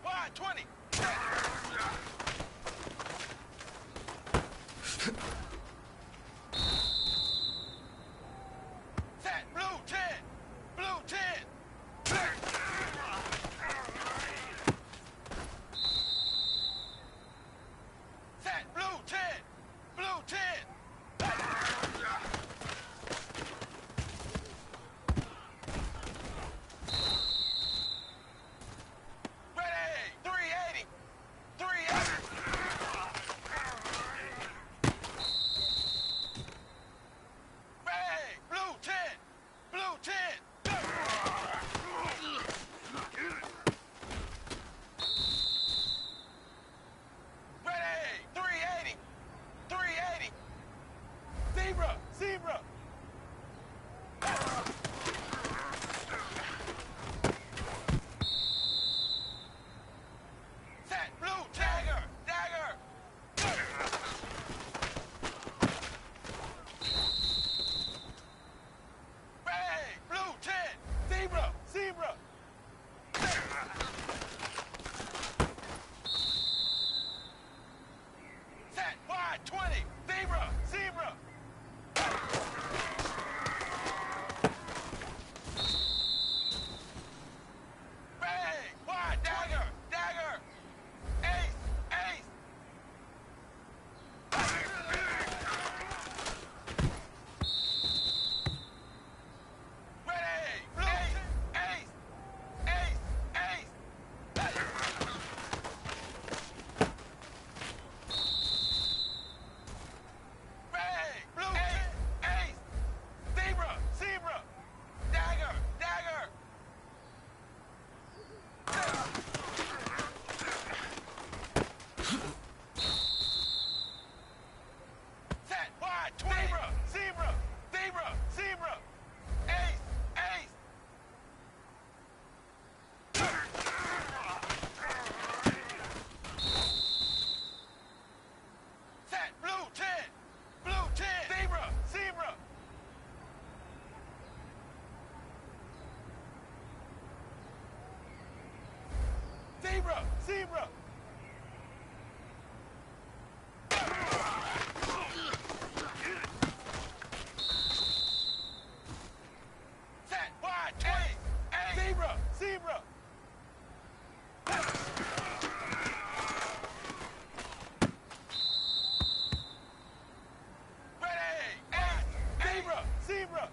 wide 20. Set, blue 10. Blue 10. Set, blue 10. Blue 10. Ready, 380. 380. Ready, blue 10. Blue 10. Ready, 380. 380. Zebra, zebra. Set, blue, dagger, dagger. Ready, blue 10. Zebra, zebra. Set, wide 20. Zebra, zebra. Ready, wide dagger, dagger. Ace, ace. Ready, blue, ace, ace, ace. Ready, blue, ace, ace. Zebra, zebra. Dagger, dagger. Set, wide, 20. Zebra, zebra, zebra, zebra. Ace, ace. Set, blue 10. Blue 10. Zebra, zebra. Zebra, zebra. Set, wide, 20. Zebra, zebra. Ready, ace, zebra, zebra.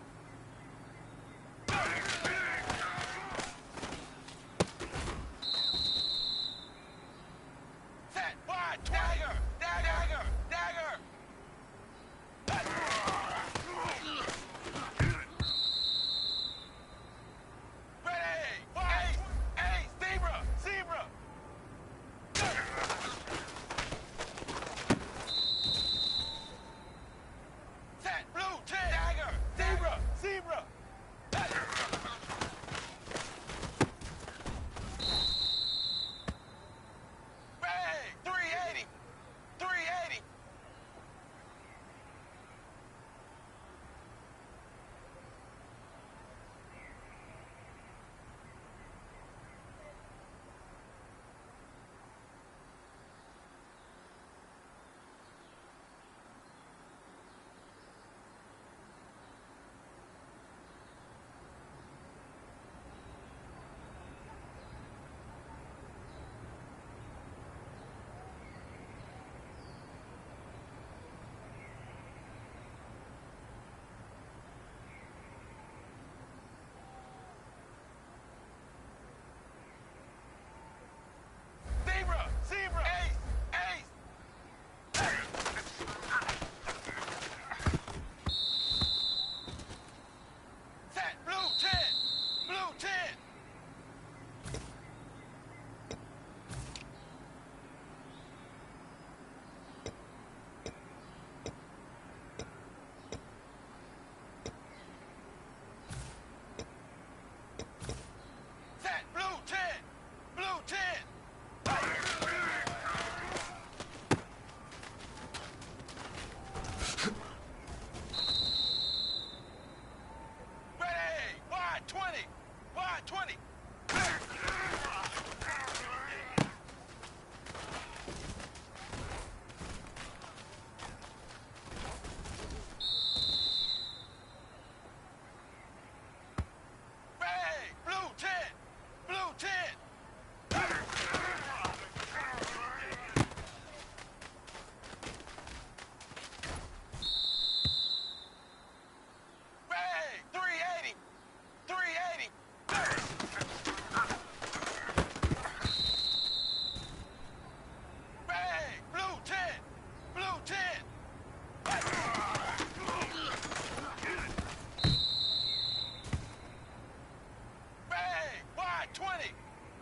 Set, wide, 20. Dagger, dagger, dagger. Ready, wide,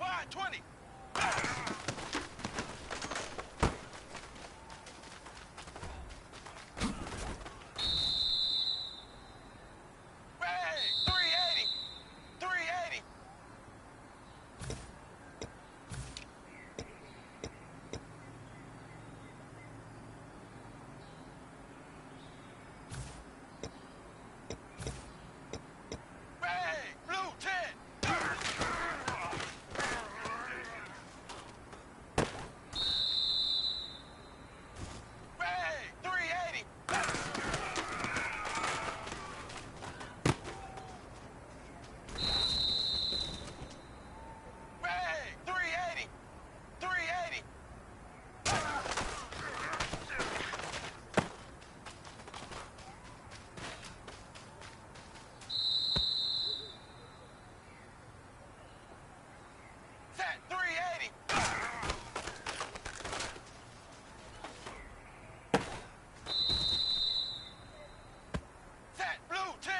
Wide 20. Hey, 380. 380. Hey, blue 10. Hey, 380. Hey, 380. 380. Set 380. Set blue 10.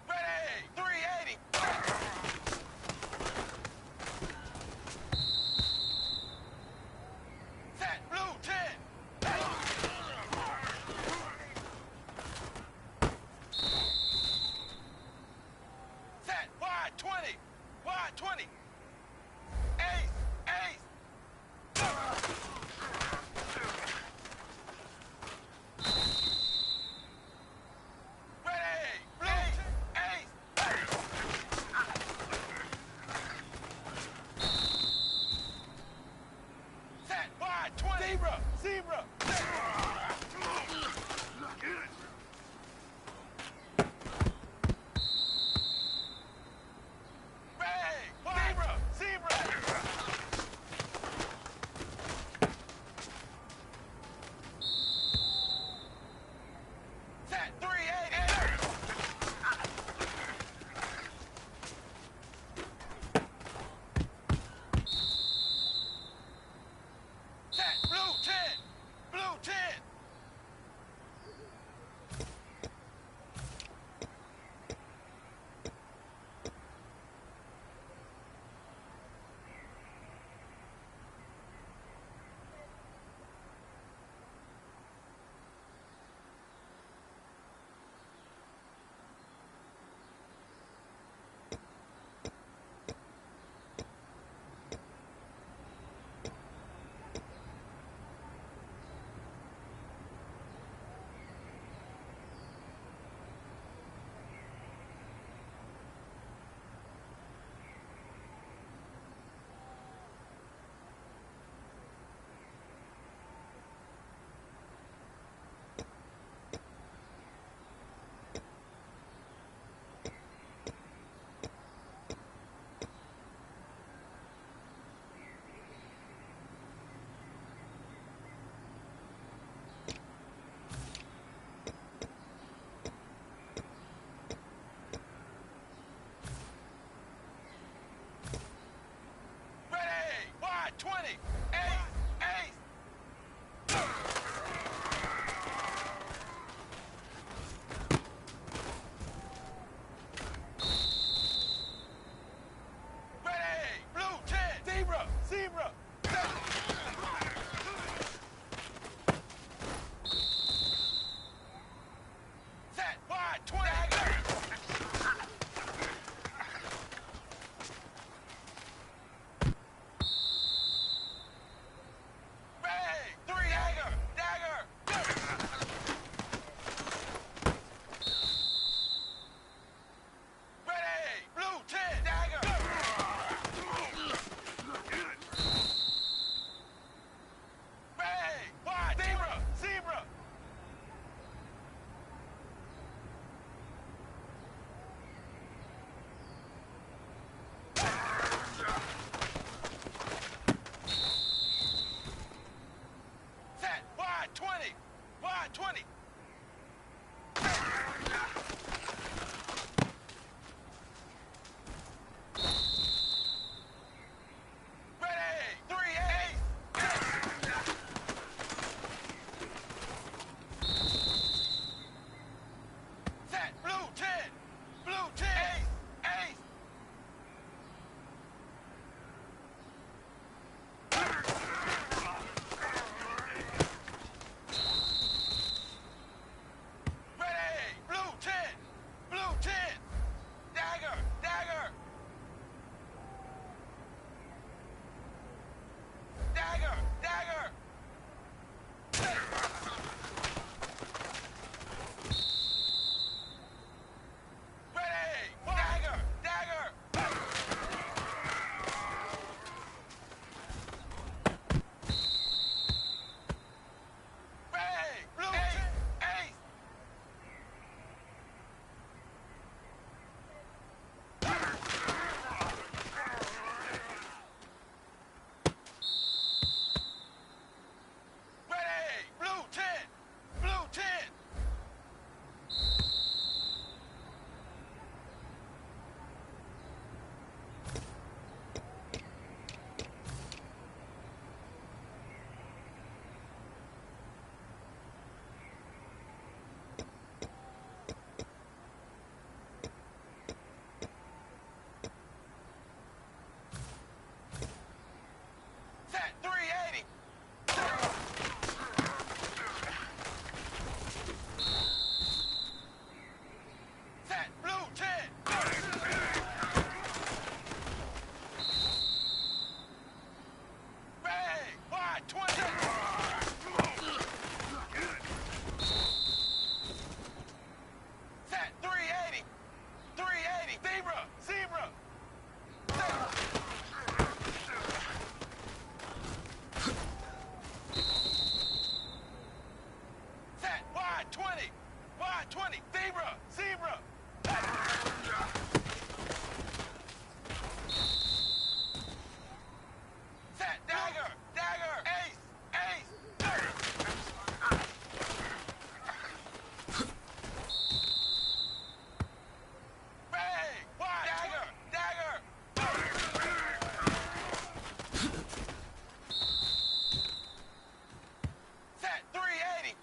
Ready, 380. Set blue 10. Set wide 20. Wide 20. Ace, ace. Ready, blue, ace. Set wide 20. Zebra, zebra. Ready, wide, zebra, zebra. Set 380. Set blue 10. Blue 10. Ready, wide 20. Ace, ace. Ready, blue 10. Zebra, zebra. Set wide 20. Ready, 3 dagger, dagger. Ready, blue 10. Dagger. Ready, wide, zebra, zebra. Set wide 20. Wide 20. Ready, 3 ace. Wide 20. Zebra. Zebra. Set. Dagger. Dagger. Ace. Ace. Bang. Wide. Dagger. Dagger. Set. 380.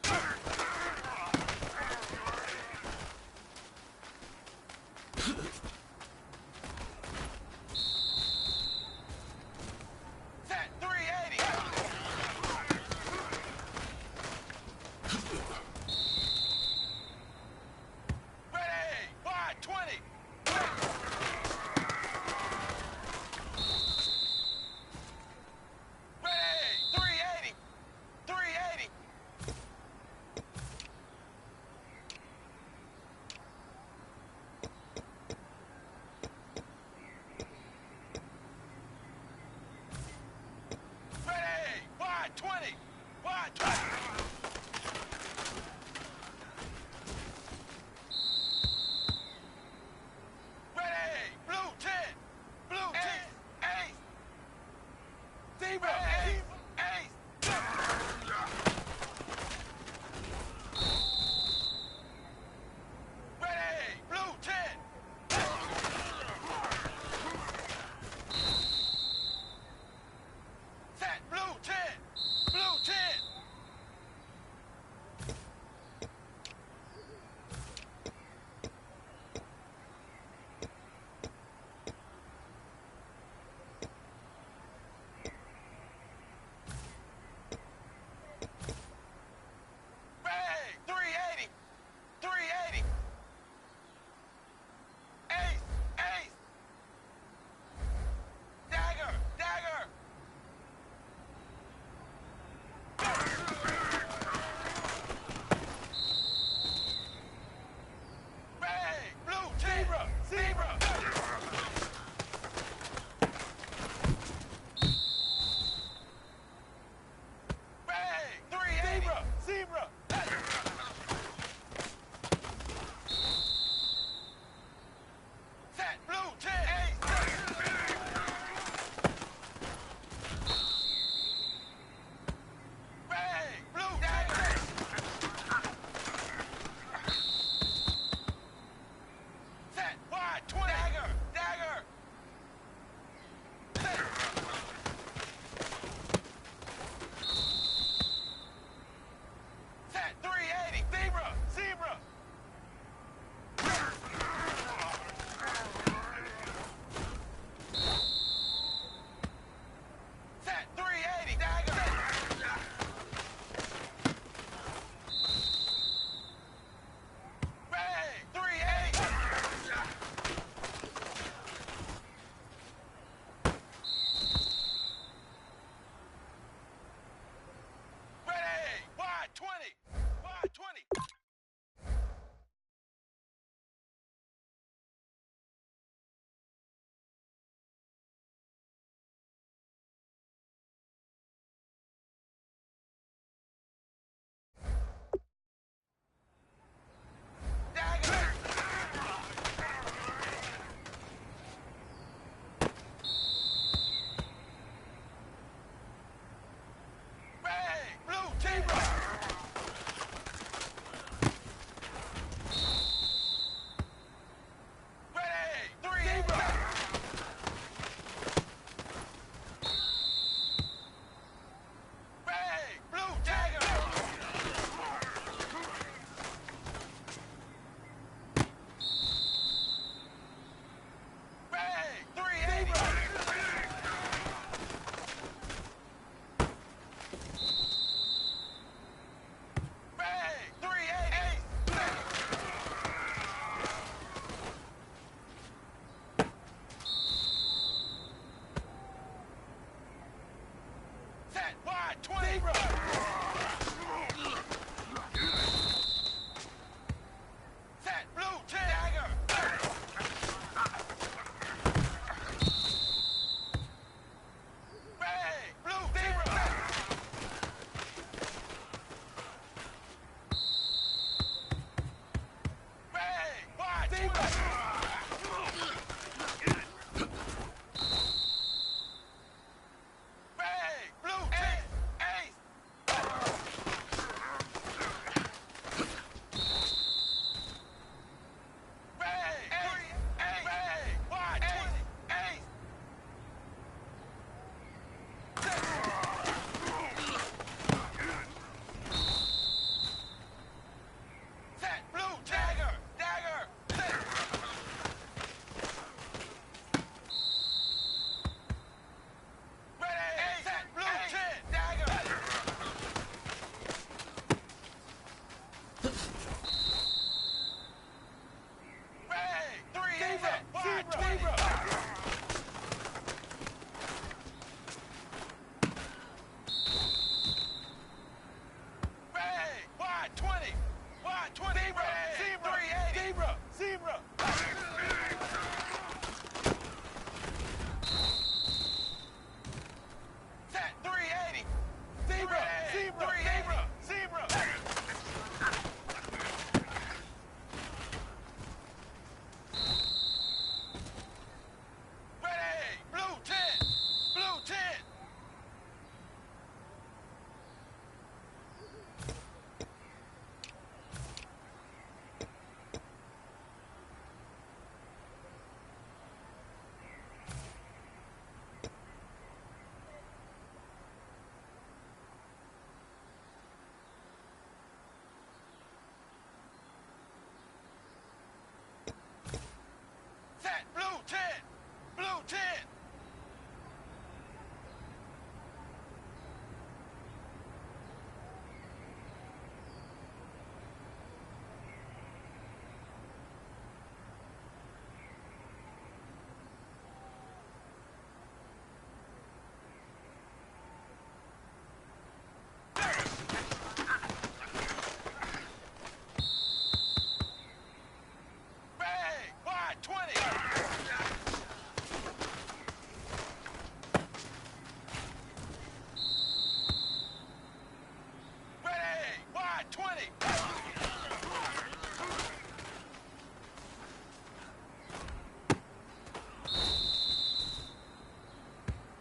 20.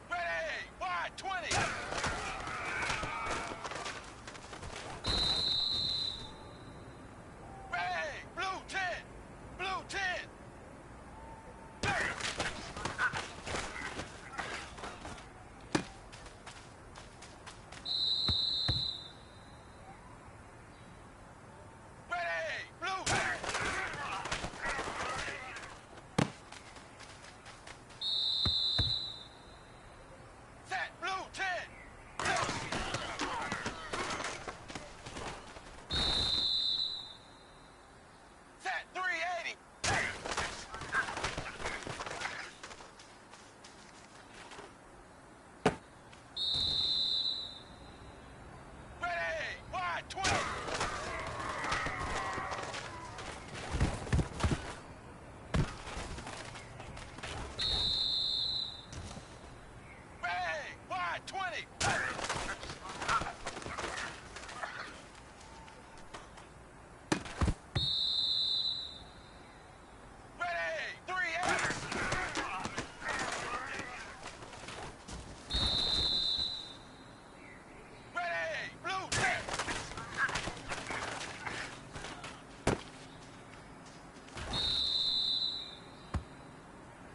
Ready, wide 20. Ready, blue 10. Blue 10. Ready, blue 10. Set, blue 10. Set, 380. Ready, wide 20. Ready, wide 20. Ready, 380. Ready, blue 10.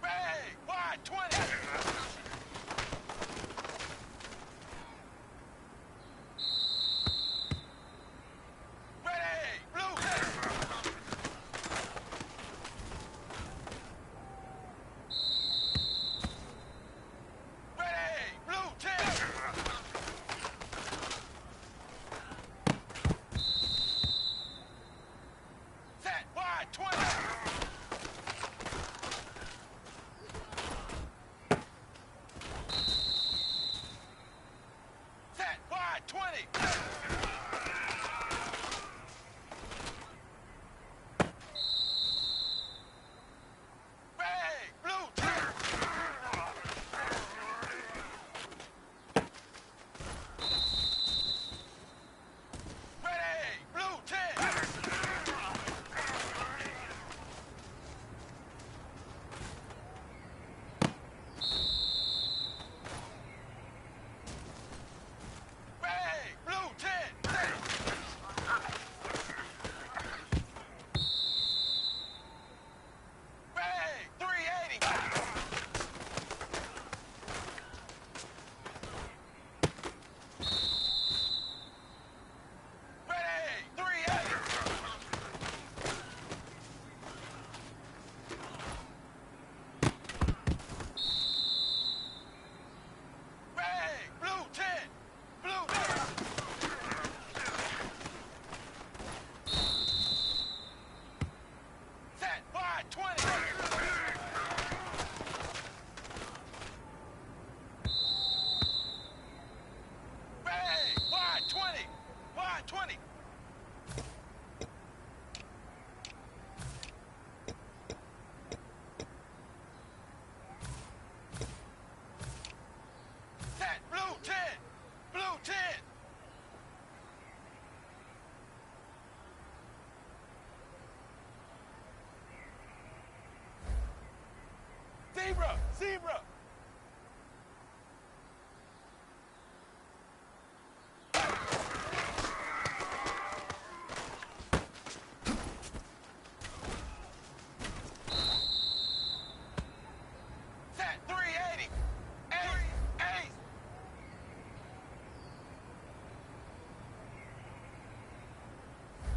Ready, wide 20. Ready, blue 10. Ready, blue 10. Set, wide 20. Set, wide 20. Ready, blue 10. Ready, blue 10. Ready, blue 10. Ready, 380. Ready, 380. Ready, blue 10. Blue 10. Set, wide 20. Ready, wide 20. Wide 20. Set, blue 10. Blue 10. Zebra, zebra. Set, 380. Ace, ace.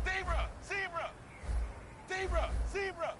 Zebra, zebra. Zebra, zebra.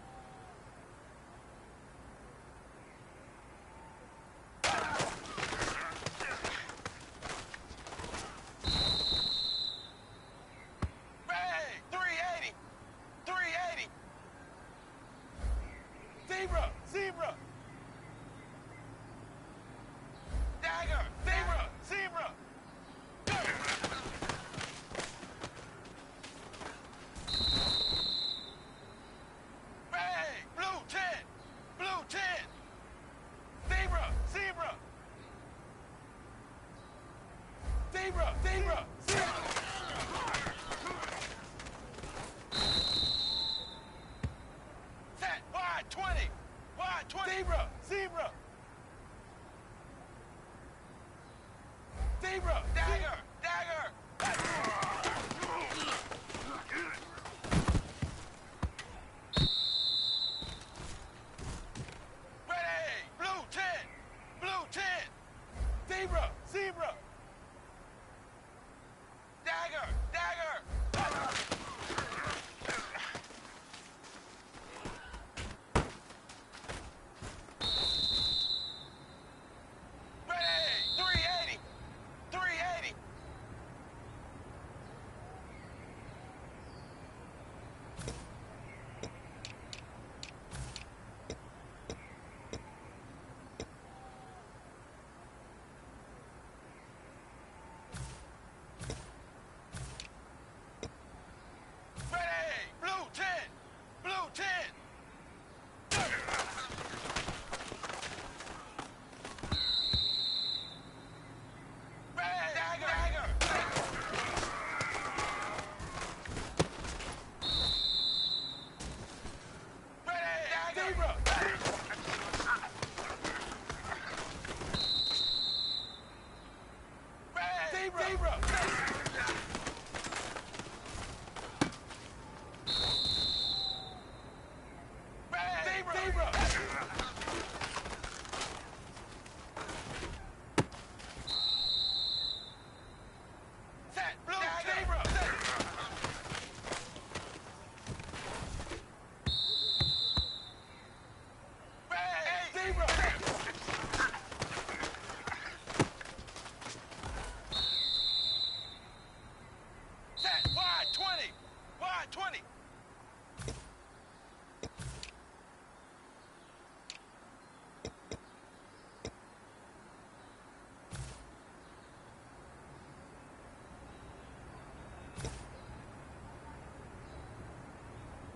Wide 20.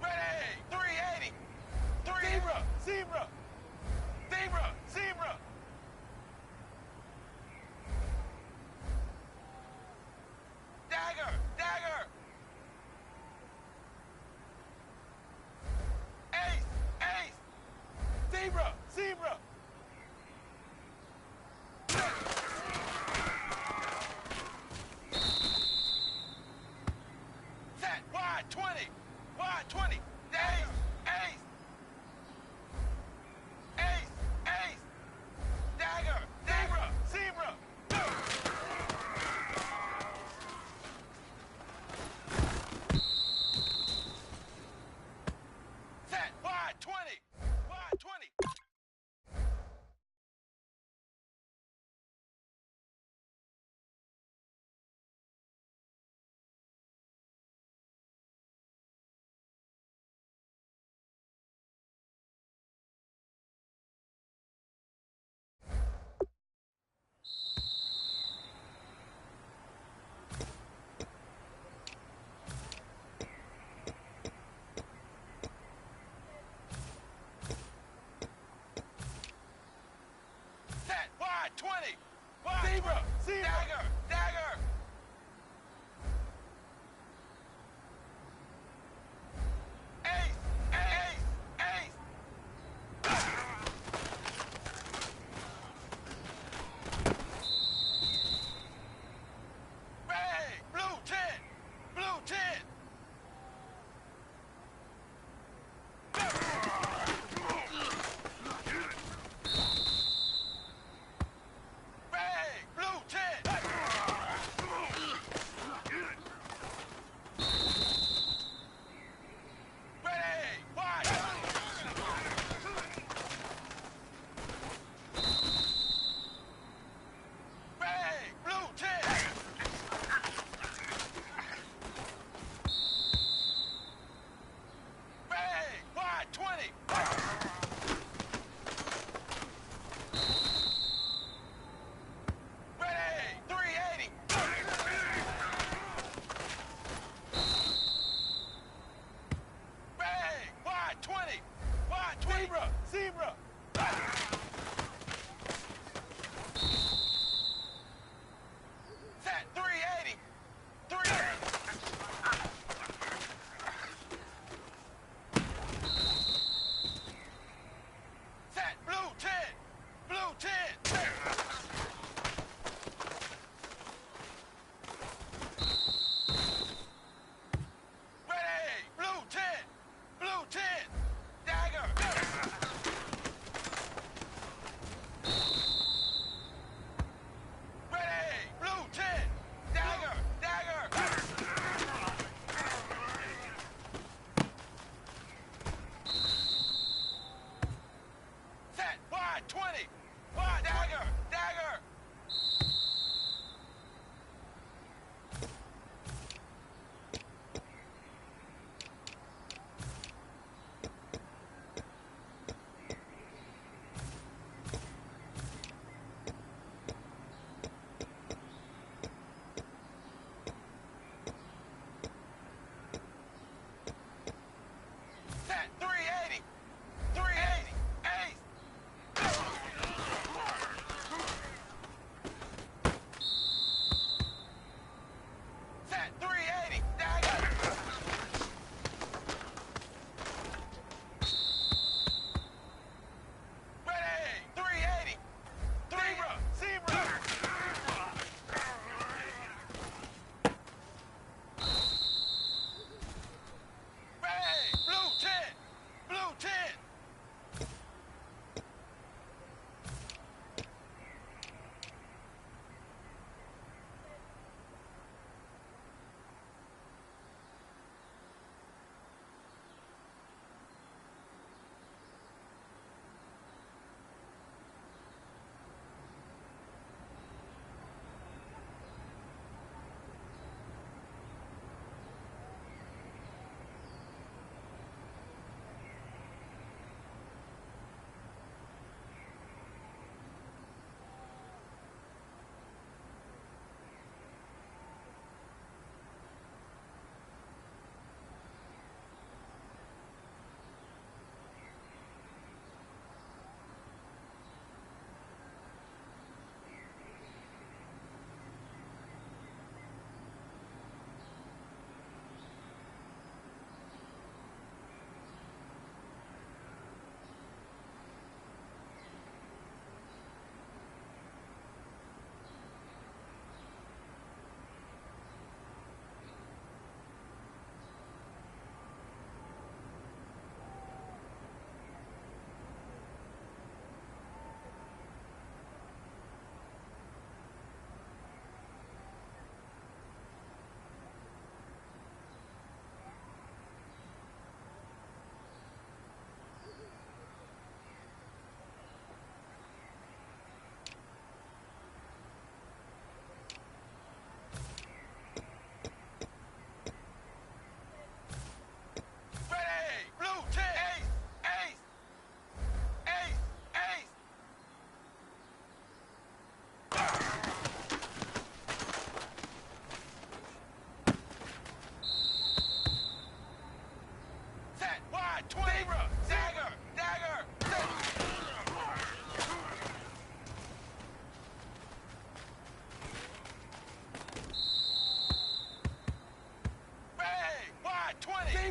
Ready. 380. 380. Zebra. Zebra. Zebra. Dagger. Dagger. Ace. Ace. Zebra. Zebra. Set. Wide 20. Wide 20. Ace. Ace. Ace. Ace. Dagger. Zebra. Zebra. Set. Wide 20. Wide 20. Set. Wide 20. Wide Zebra. 20. Zebra. Dagger. Dagger. Ace. Ace. Ace. Ray. Blue 10. Blue 10. Ray. Blue 10. Ready. Wide. Ray. Blue 10. Ray. Wide 20. Ready. 380. Ray. Wide 20. Wide 20. Zebra. Zebra. Set. 380. 380. Set. Blue 10. Blue 10. Ready. Blue 10. Blue 10. Dagger.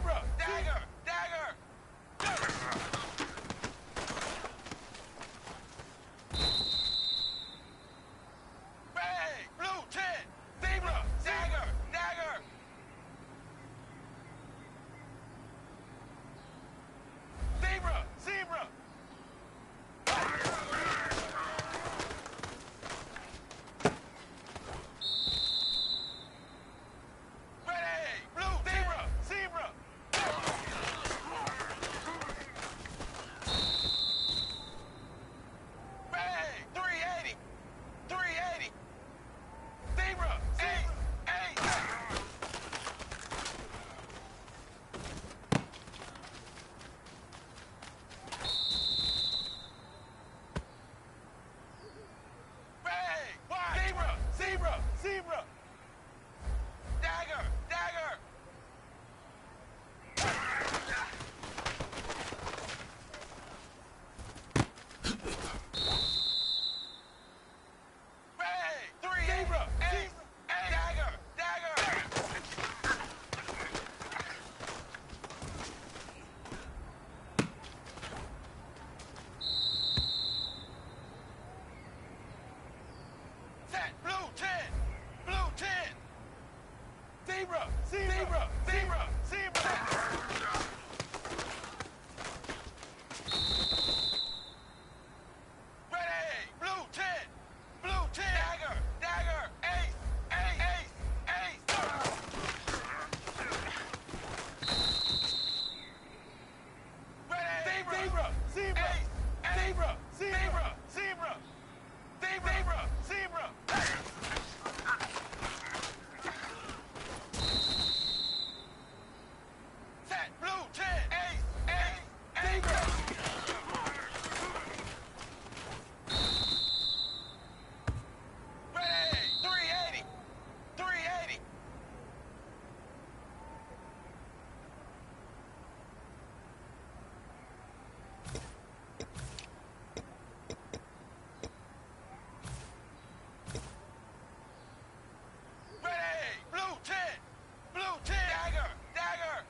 Zebra! Dagger! Dagger! Ray! Blue 10! Zebra! Dagger! Dagger! Zebra! Zebra! Ready! Blue! Zebra! Zebra! Ready! 380! 380! Zebra! Ace! Ace! Ready! Wide! Zebra! Zebra! Zebra! Dagger! Dagger! Ready! 3 Zebra! Ace! Ace! Dagger! Dagger! Set! Blue 10! Blue 10! Zebra! Zebra! Zebra! Zebra! Ready! Blue 10! Blue 10! Dagger! Dagger! Ace! Ace! Ace! Ace! Ready! Zebra! Zebra! Ace! Zebra! Zebra! Zebra! Zebra! Zebra! Set! Blue 10! Ace! Ace! Zebra! Ready! 380! 380! Ready! Blue 10! Blue 10! Dagger! Dagger!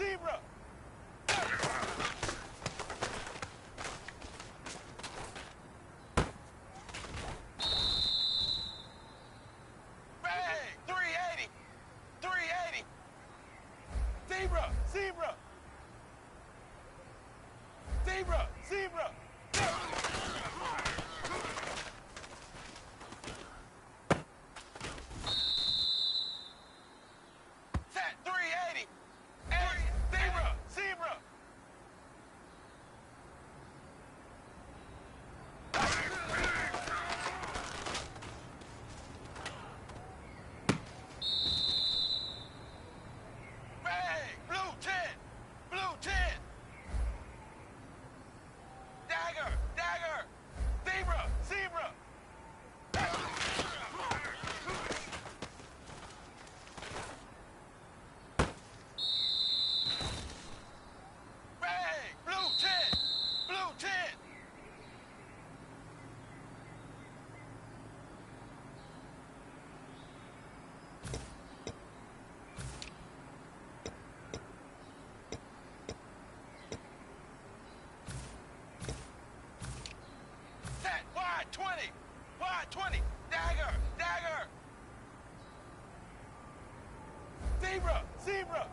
zebra. Bang! 380. 380. Zebra, zebra. Zebra, zebra. Set 380. Hey, zebra, zebra. Bang! Blue 10. Blue 10. Dagger, dagger. Zebra, zebra. Bang! Blue 10. Blue 10. Set wide 20. Wide 20. Dagger, dagger. Zebra, zebra.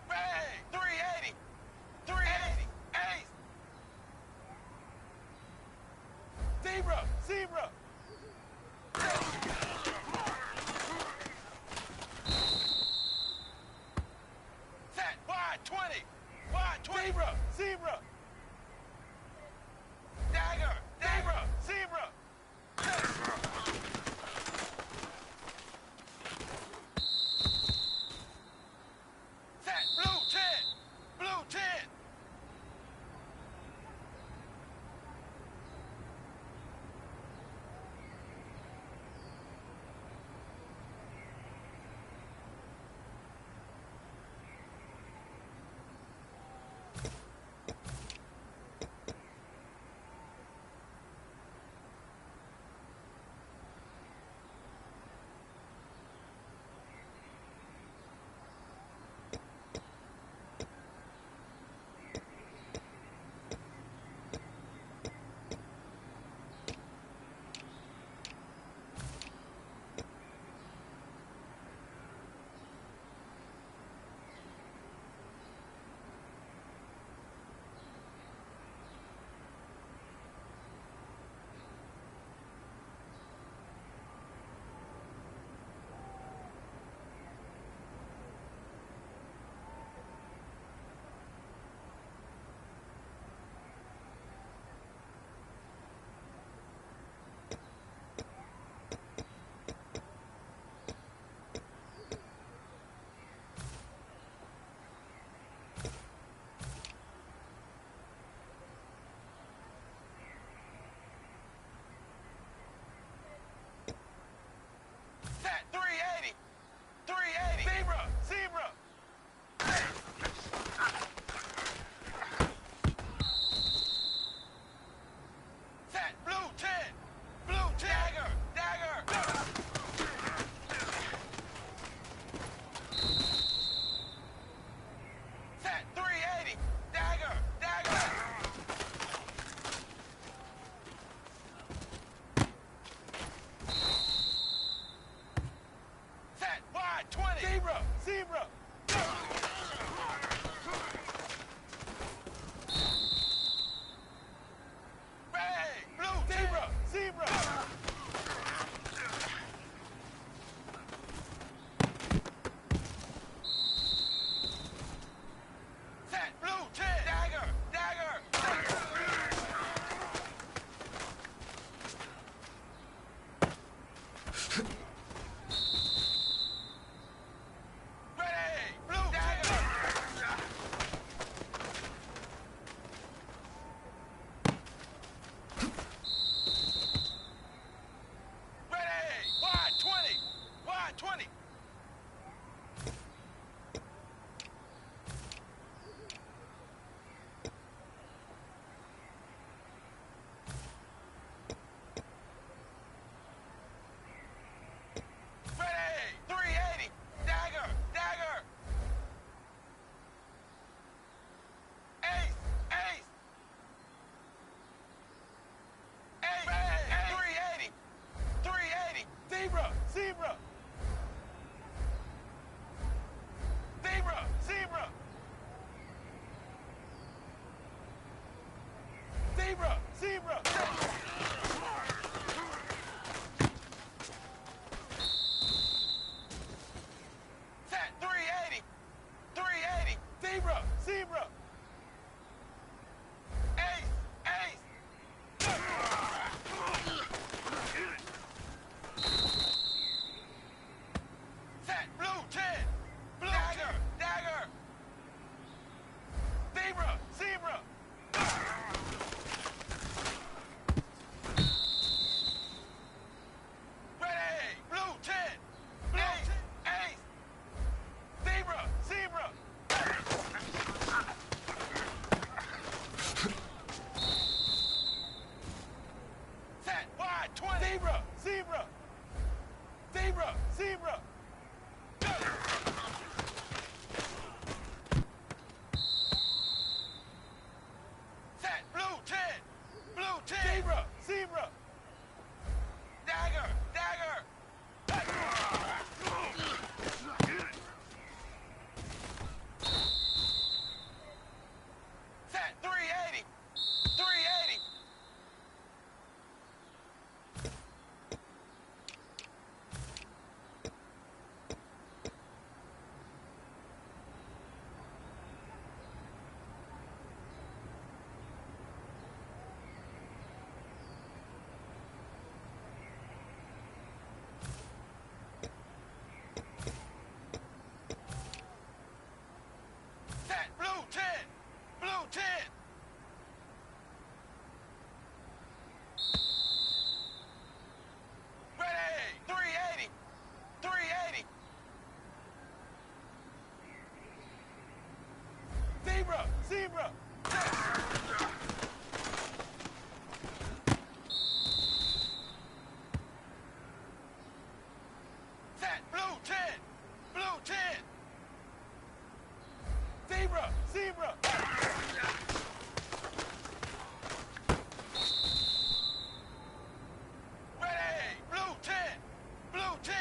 Bang! 380. 380. Ace. Zebra, zebra. Set wide 20. Wide 20. Zebra, zebra. Dagger, dagger, zebra. Set blue 10. Blue 10. 20. Zebra, zebra. Zebra, zebra. Go. Set, blue 10. Blue 10. Zebra, zebra. Dagger, dagger. Set, 380. 380. Set, blue 10. Blue 10. Ready! 380! 380! Zebra! Zebra! Set! Blue 10! Blue 10! Zebra! Zebra! Ready! Blue 10! Blue 10!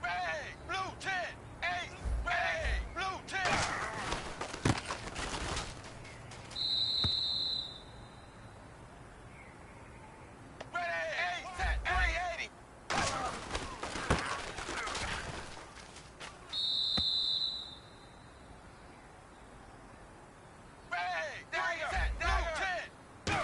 Ready! Blue 10! Ace! Ready! Blue 10! Ready! Ace! Set! 380! Ready! Dagger! Set! Blue 10!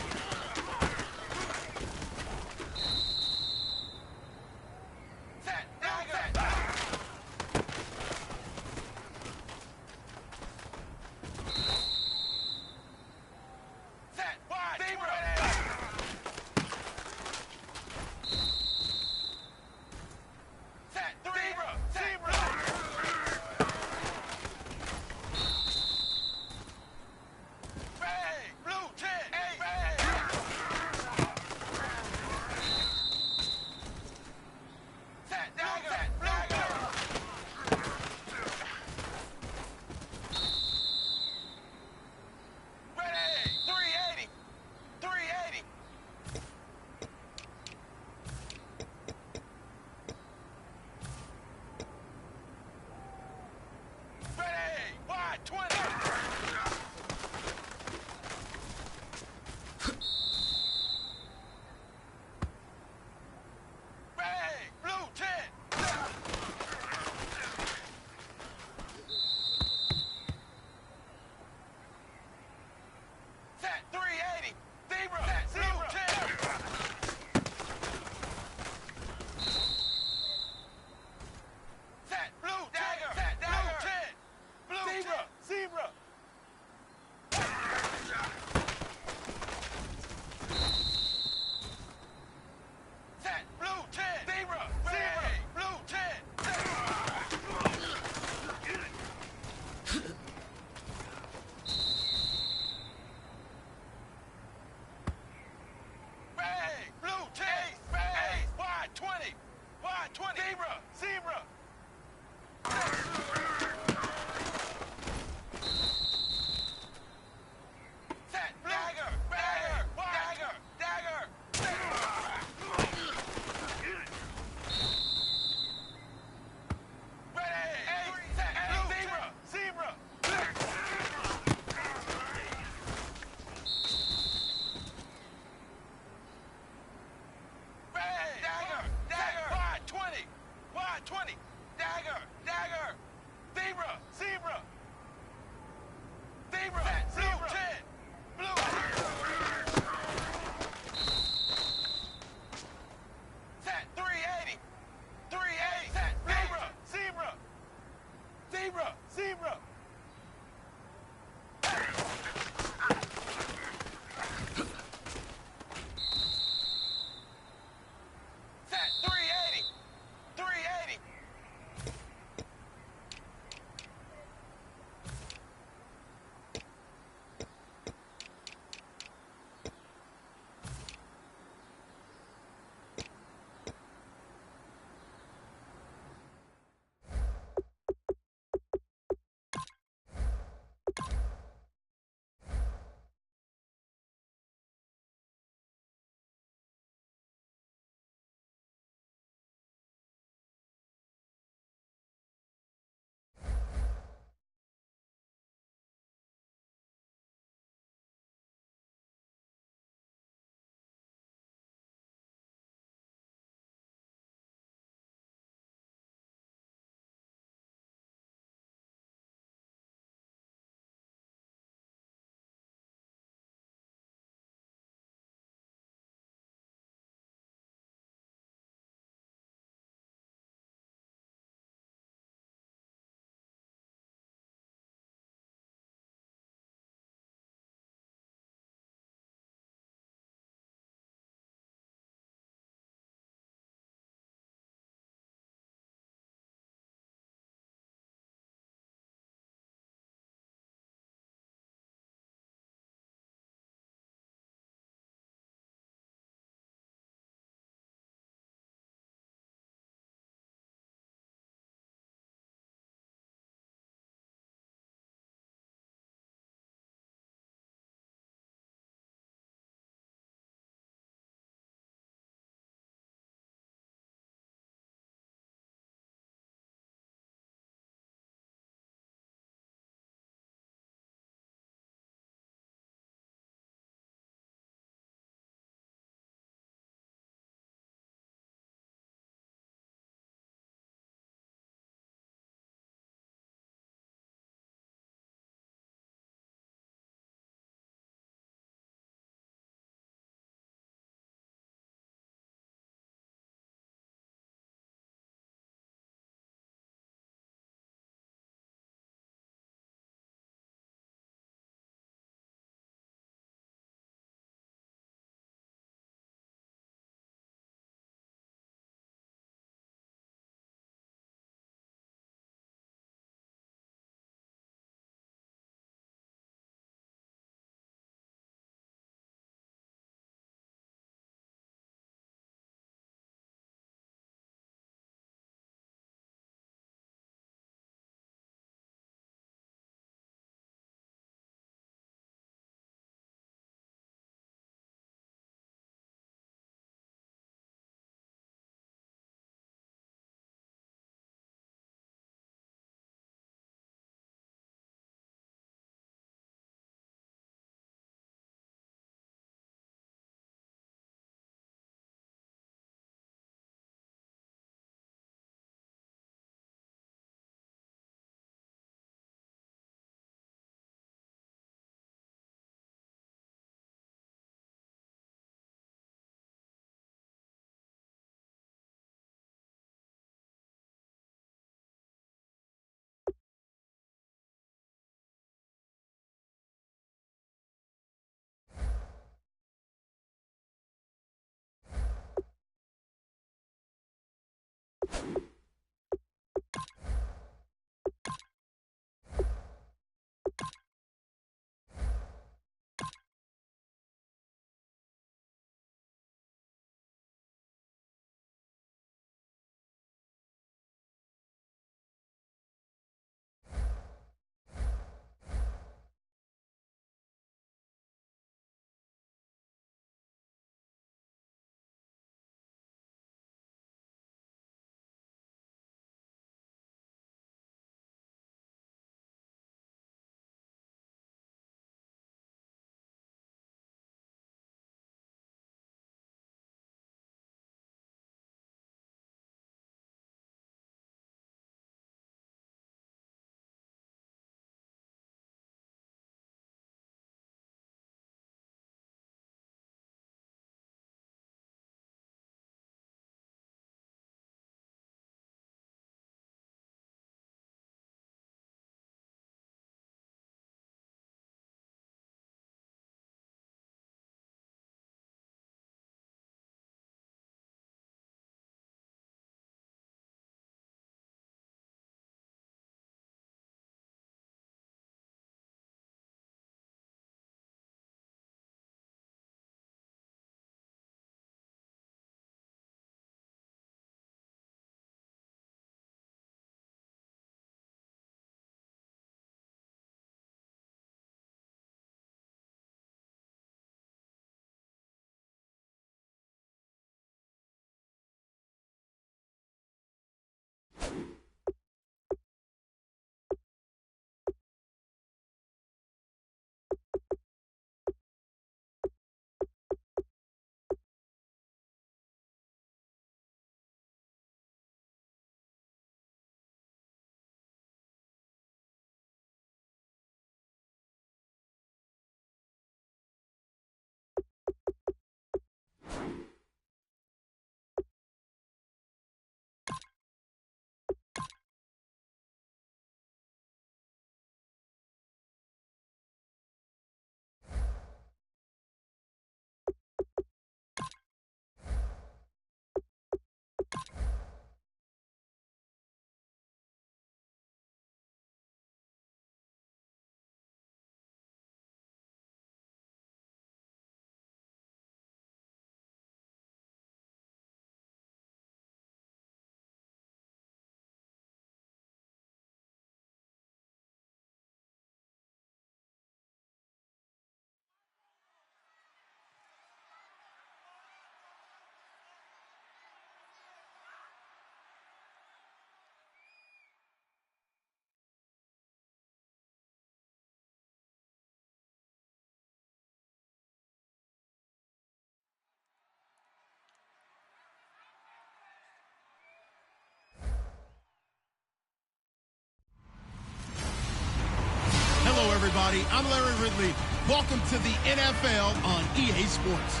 everybody. I'm Larry Ridley. Welcome to the NFL on EA Sports.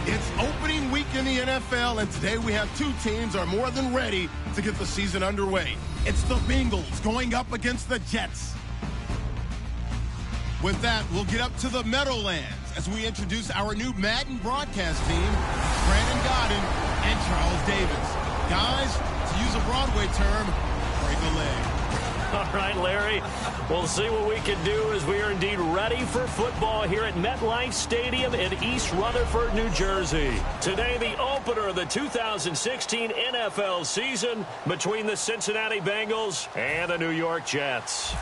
It's opening week in the NFL, and today we have two teams are more than ready to get the season underway. It's the Bengals going up against the Jets. With that, we'll get up to the Meadowlands as we introduce our new Madden broadcast team, Brandon Godden and Charles Davis. Guys, to use a Broadway term, break a leg. All right, Larry, we'll see what we can do as we are indeed ready for football here at MetLife Stadium in East Rutherford, New Jersey. Today, the opener of the 2016 NFL season between the Cincinnati Bengals and the New York Jets.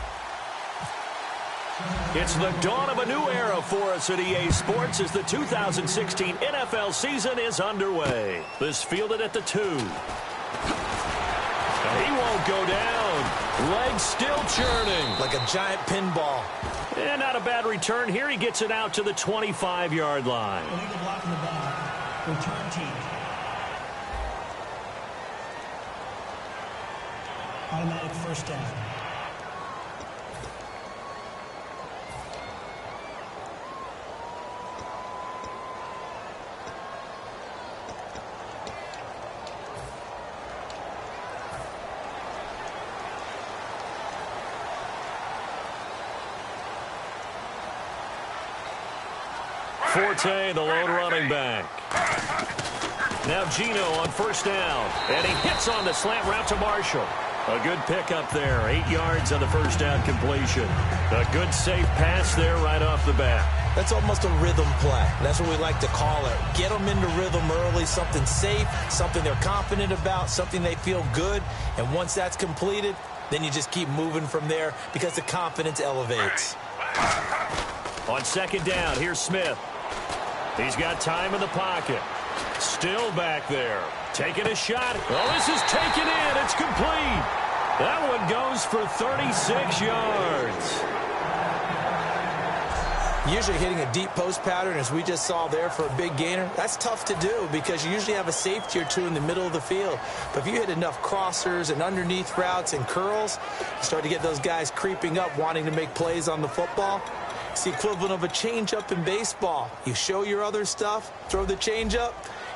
It's the dawn of a new era for us at EA Sports as the 2016 NFL season is underway. This fielded at the 2. He won't go down. Legs still churning. Like a giant pinball. And not a bad return here. He gets it out to the 25-yard line. Illegal block in the back. Return team. Automatic first down. Forte, the lone running back. Now Gino on first down. And he hits on the slant route to Marshall. A good pickup there. 8 yards on the first down completion. A good safe pass there right off the bat. That's almost a rhythm play. That's what we like to call it. Get them into rhythm early, something safe, something they're confident about, something they feel good. And once that's completed, then you just keep moving from there because the confidence elevates. On second down, here's Smith. He's got time in the pocket. Still back there. Taking a shot. Oh, this is taken in. It's complete. That one goes for 36 yards. Usually hitting a deep post pattern, as we just saw there for a big gainer, that's tough to do because you usually have a safety or two in the middle of the field. But if you hit enough crossers and underneath routes and curls, you start to get those guys creeping up, wanting to make plays on the football. It's the equivalent of a changeup in baseball. You show your other stuff, throw the changeup,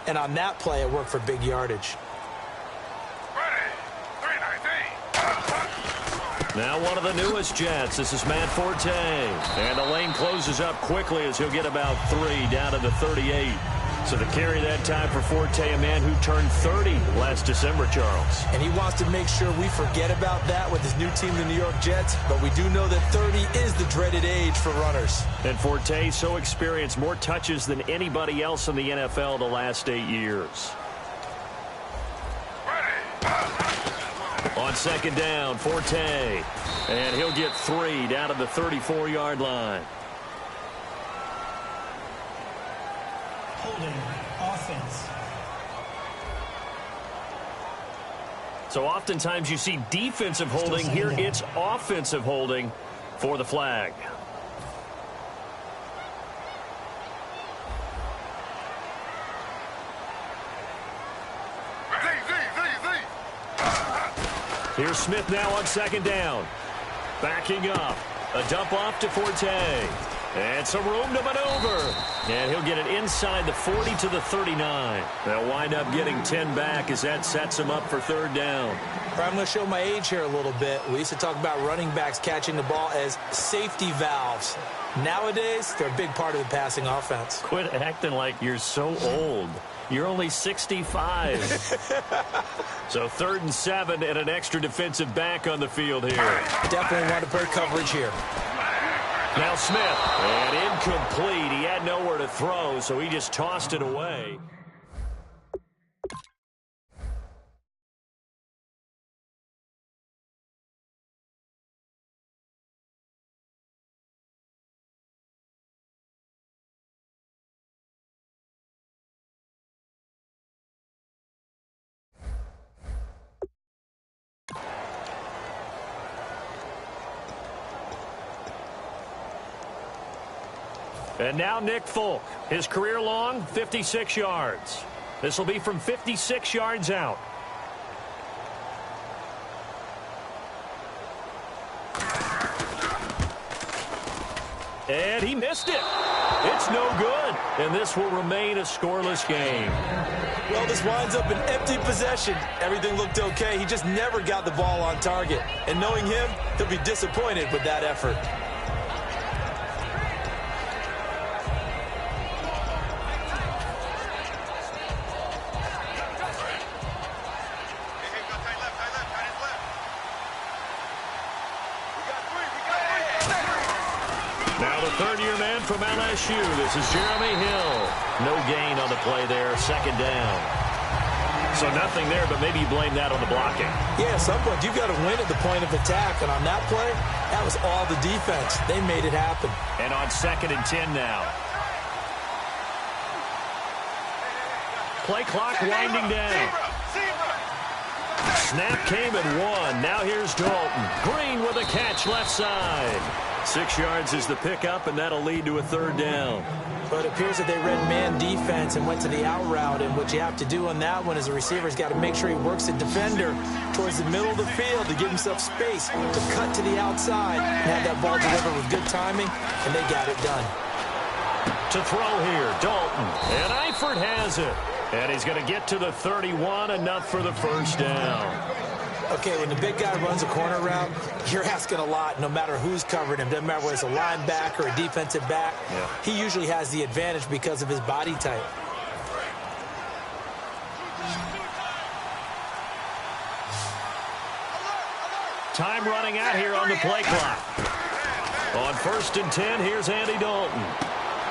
and on that play, it worked for big yardage. Now one of the newest Jets. This is Matt Forte. And the lane closes up quickly as he'll get about 3 down to the 38. So to carry that time for Forte, a man who turned 30 last December, Charles. And he wants to make sure we forget about that with his new team, the New York Jets. But we do know that 30 is the dreaded age for runners. And Forte so experienced, more touches than anybody else in the NFL the last 8 years. On second down, Forte. And he'll get 3 down to the 34-yard line. Holding offense. So oftentimes you see defensive holding. Here it's offensive holding for the flag. Here's Smith now on second down. Backing up. A dump off to Forte. And some room to maneuver. And he'll get it inside the 40 to the 39. They'll wind up getting 10 back as that sets him up for third down. I'm going to show my age here a little bit. We used to talk about running backs catching the ball as safety valves. Nowadays, they're a big part of the passing offense. Quit acting like you're so old. You're only 65. So 3rd and 7 and an extra defensive back on the field here. Definitely want to play coverage here. Now Smith, and incomplete. He had nowhere to throw, so he just tossed it away. And now Nick Folk, his career long, 56 yards. This will be from 56 yards out. And he missed it. It's no good. And this will remain a scoreless game. Well, this winds up an empty possession. Everything looked okay. He just never got the ball on target. And knowing him, he'll be disappointed with that effort. Now the third-year man from LSU. This is Jeremy Hill. No gain on the play there. Second down. So nothing there, but maybe you blame that on the blocking. Yeah, at some point you've got to win at the point of attack. And on that play, that was all the defense. They made it happen. And on 2nd and 10 now. Play clock winding down. Snap came at 1. Now here's Dalton. Green with a catch left side. 6 yards is the pickup, and that'll lead to a third down. But it appears that they read man defense and went to the out route. And what you have to do on that one is the receiver's got to make sure he works the defender towards the middle of the field to give himself space to cut to the outside and have that ball delivered with good timing, and they got it done. To throw here, Dalton. And Eifert has it. And he's going to get to the 31, enough for the first down. Okay, when the big guy runs a corner route, you're asking a lot no matter who's covering him. Doesn't matter whether it's a linebacker or a defensive back. Yeah. He usually has the advantage because of his body type. Time running out here on the play clock. On 1st and 10, here's Andy Dalton.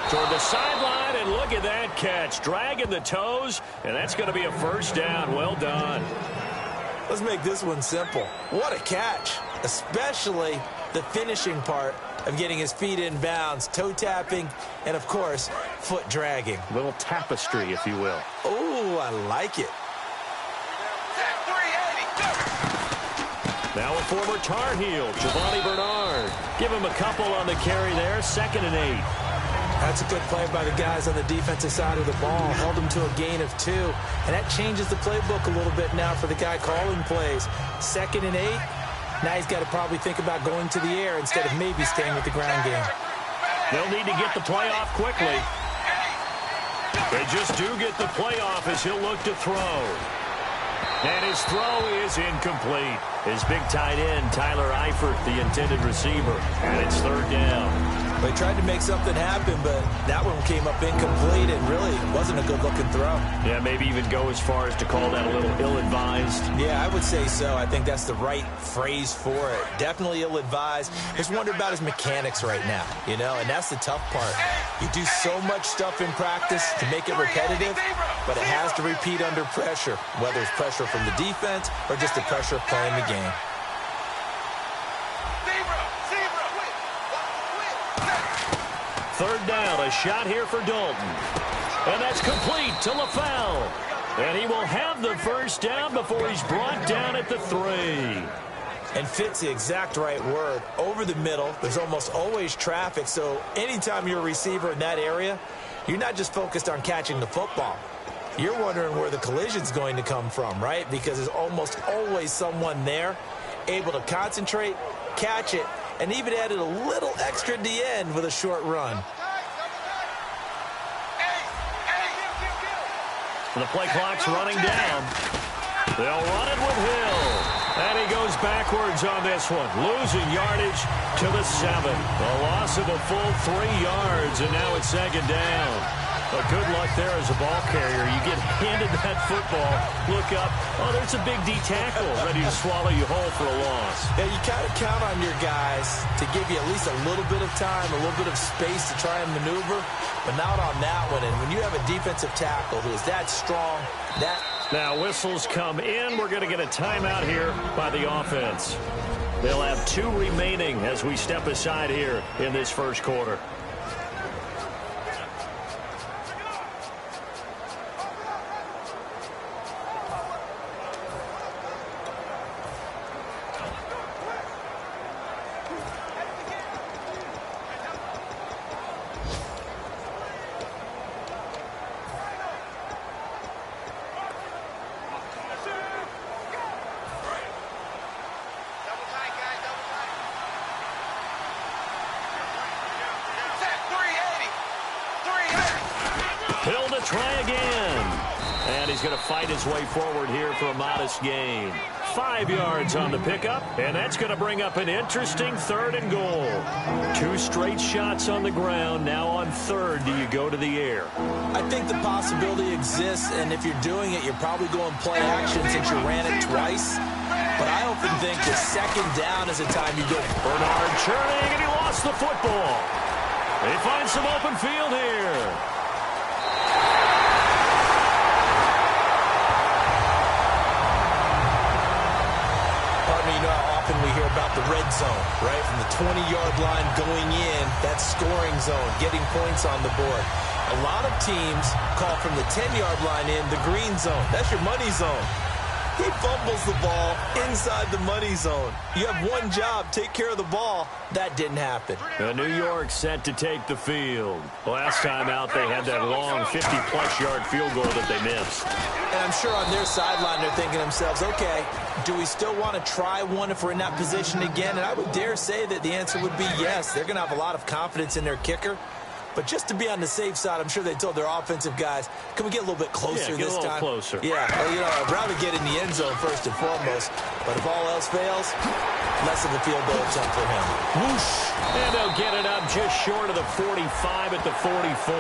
Toward the sideline, and look at that catch. Dragging the toes, and that's going to be a first down. Well done. Let's make this one simple. What a catch, especially the finishing part of getting his feet in bounds, toe tapping, and, of course, foot dragging. Little tapestry, if you will. Oh, I like it. Now a former Tar Heel, Giovanni Bernard. Give him a couple on the carry there, 2nd and 8. That's a good play by the guys on the defensive side of the ball. Held them to a gain of 2. And that changes the playbook a little bit now for the guy calling plays. 2nd and 8. Now he's got to probably think about going to the air instead of maybe staying with the ground game. They'll need to get the play off quickly. They just do get the play off as he'll look to throw. And his throw is incomplete. His big tight end, Tyler Eifert, the intended receiver. And it's 3rd down. They tried to make something happen, but that one came up incomplete and really wasn't a good-looking throw. Yeah, maybe even go as far as to call that a little ill-advised. Yeah, I would say so. I think that's the right phrase for it. Definitely ill-advised. Just wonder about his mechanics right now, you know, and that's the tough part. You do so much stuff in practice to make it repetitive, but it has to repeat under pressure, whether it's pressure from the defense or just the pressure of playing the game. Third down, a shot here for Dalton. And that's complete to LaFell. And he will have the first down before he's brought down at the 3. And fit's the exact right word. Over the middle, there's almost always traffic, so anytime you're a receiver in that area, you're not just focused on catching the football. You're wondering where the collision's going to come from, right? Because there's almost always someone there able to concentrate, catch it, and even added a little extra at the end with a short run. The play clock's running down. They'll run it with Hill. And he goes backwards on this one. Losing yardage to the 7. A loss of a full 3 yards, and now it's 2nd down. But good luck there as a ball carrier. You get handed that football, look up, oh, there's a big D tackle ready to swallow you whole for a loss. Yeah, you kind of count on your guys to give you at least a little bit of time, a little bit of space to try and maneuver, but not on that one. And when you have a defensive tackle who is that strong, that... Now whistles come in. We're going to get a timeout here by the offense. They'll have 2 remaining as we step aside here in this first quarter. try again. And he's going to fight his way forward here for a modest gain. 5 yards on the pickup, and that's going to bring up an interesting 3rd and goal. 2 straight shots on the ground. Now on 3rd, do you go to the air? I think the possibility exists, and if you're doing it, you're probably going play action since you ran it twice. But I often think the 2nd down is a time you go. Bernard churning, and he lost the football. They find some open field here. You know how often we hear about the red zone, right? From the 20-yard line going in, that scoring zone, getting points on the board. A lot of teams call from the 10-yard line in the green zone. That's your money zone. He fumbles the ball inside the money zone. You have one job, take care of the ball. That didn't happen. New York set to take the field. Last time out, they had that long 50-plus yard field goal that they missed. And I'm sure on their sideline, they're thinking to themselves, okay, do we still want to try one if we're in that position again? And I would dare say that the answer would be yes. They're going to have a lot of confidence in their kicker. But just to be on the safe side, I'm sure they told their offensive guys, can we get a little bit closer this time? Closer. Yeah, well, you know, I'd rather get in the end zone first and foremost. But if all else fails, less of a field goal attempt for him. Whoosh. And they'll get it up just short of the 45 at the 44.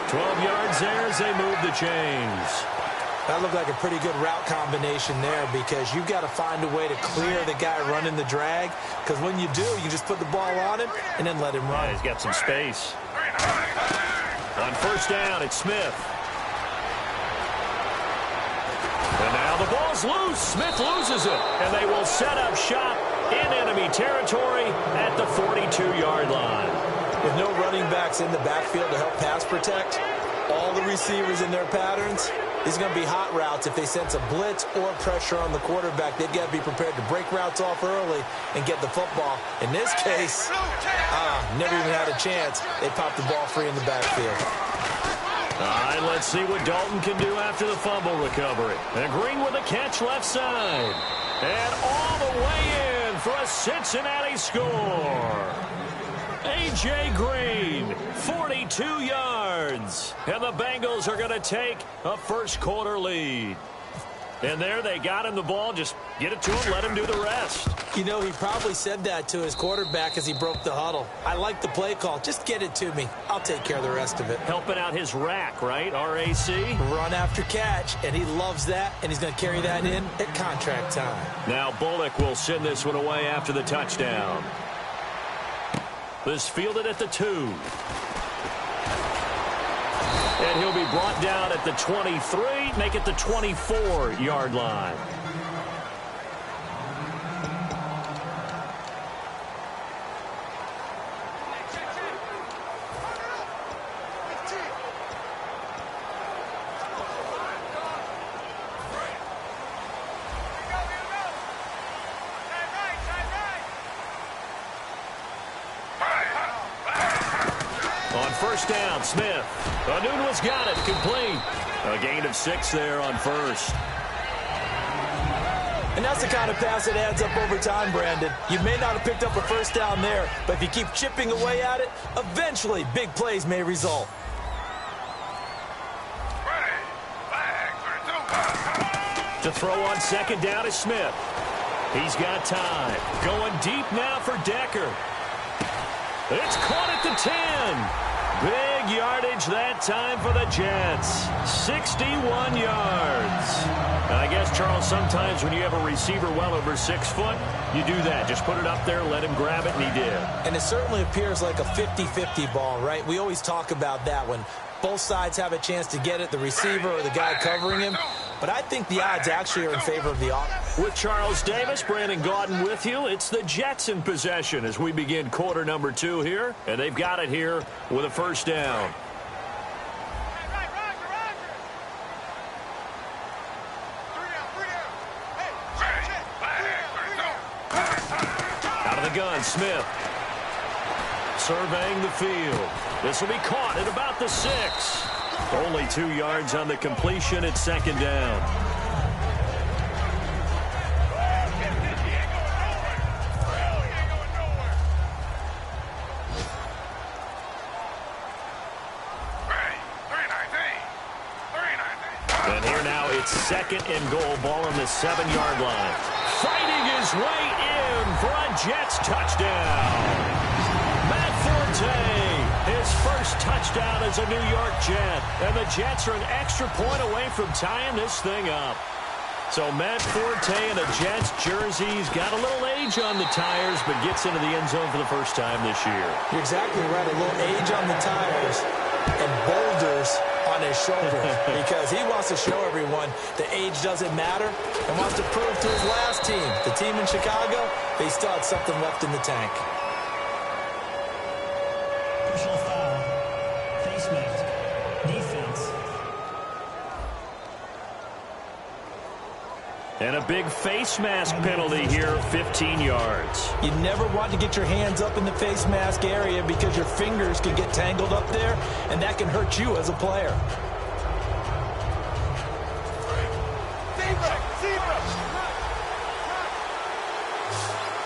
12 yards there as they move the chains. That looked like a pretty good route combination there because you've got to find a way to clear the guy running the drag. Because when you do, you just put the ball on him and then let him run. Yeah, he's got some space. On 1st down, it's Smith. And now the ball's loose. Smith loses it. And they will set up shop in enemy territory at the 42-yard line. With no running backs in the backfield to help pass protect, all the receivers in their patterns, these are going to be hot routes. If they sense a blitz or pressure on the quarterback, they've got to be prepared to break routes off early and get the football. In this case, never even had a chance. They popped the ball free in the backfield. All right, let's see what Dalton can do after the fumble recovery. And Green with a catch left side. And all the way in for a Cincinnati score. A.J. Green, 42 yards. And the Bengals are going to take a first-quarter lead. And there they got him the ball. Just get it to him, let him do the rest. You know, he probably said that to his quarterback as he broke the huddle. I like the play call. Just get it to me. I'll take care of the rest of it. Helping out his rack, right? R-A-C? Run after catch, and he loves that, and he's going to carry that in at contract time. Now Bullock will send this one away after the touchdown. This fielded at the 2. And he'll be brought down at the 23, make it the 24-yard line. On 1st down, Smith. Anunua's got it, complete. A gain of 6 there on 1st. And that's the kind of pass that adds up over time, Brandon. You may not have picked up a 1st down there, but if you keep chipping away at it, eventually big plays may result. To throw on 2nd down is Smith. He's got time. Going deep now for Decker. It's caught at the 10. Big yardage that time for the Jets. 61 yards. And I guess, Charles, sometimes when you have a receiver well over 6 foot, you do that. Just put it up there, let him grab it, and he did. And it certainly appears like a 50-50 ball, right? We always talk about that when both sides have a chance to get it, the receiver or the guy covering him. But I think the odds actually are in favor of the offense. With Charles Davis, Brandon Gaudin with you. It's the Jets in possession as we begin quarter number 2 here. And they've got it here with a 1st down. Out of the gun, Smith. Surveying the field. This will be caught at about the 6. Only 2 yards on the completion at 2nd down. It's 2nd and goal, ball on the 7-yard line. Fighting his way in for a Jets touchdown. Matt Forte, his first touchdown as a New York Jet. And the Jets are an extra point away from tying this thing up. So Matt Forte in a Jets jersey. He's got a little age on the tires, but gets into the end zone for the first time this year. You're exactly right. A little age on the tires and boulders on his shoulders because he wants to show everyone the age doesn't matter and wants to prove to his last team, the team in Chicago, they still had something left in the tank. Personal foul. Face mask. Defense. And a big face mask penalty here, 15 yards. You never want to get your hands up in the face mask area because your fingers can get tangled up there, and that can hurt you as a player.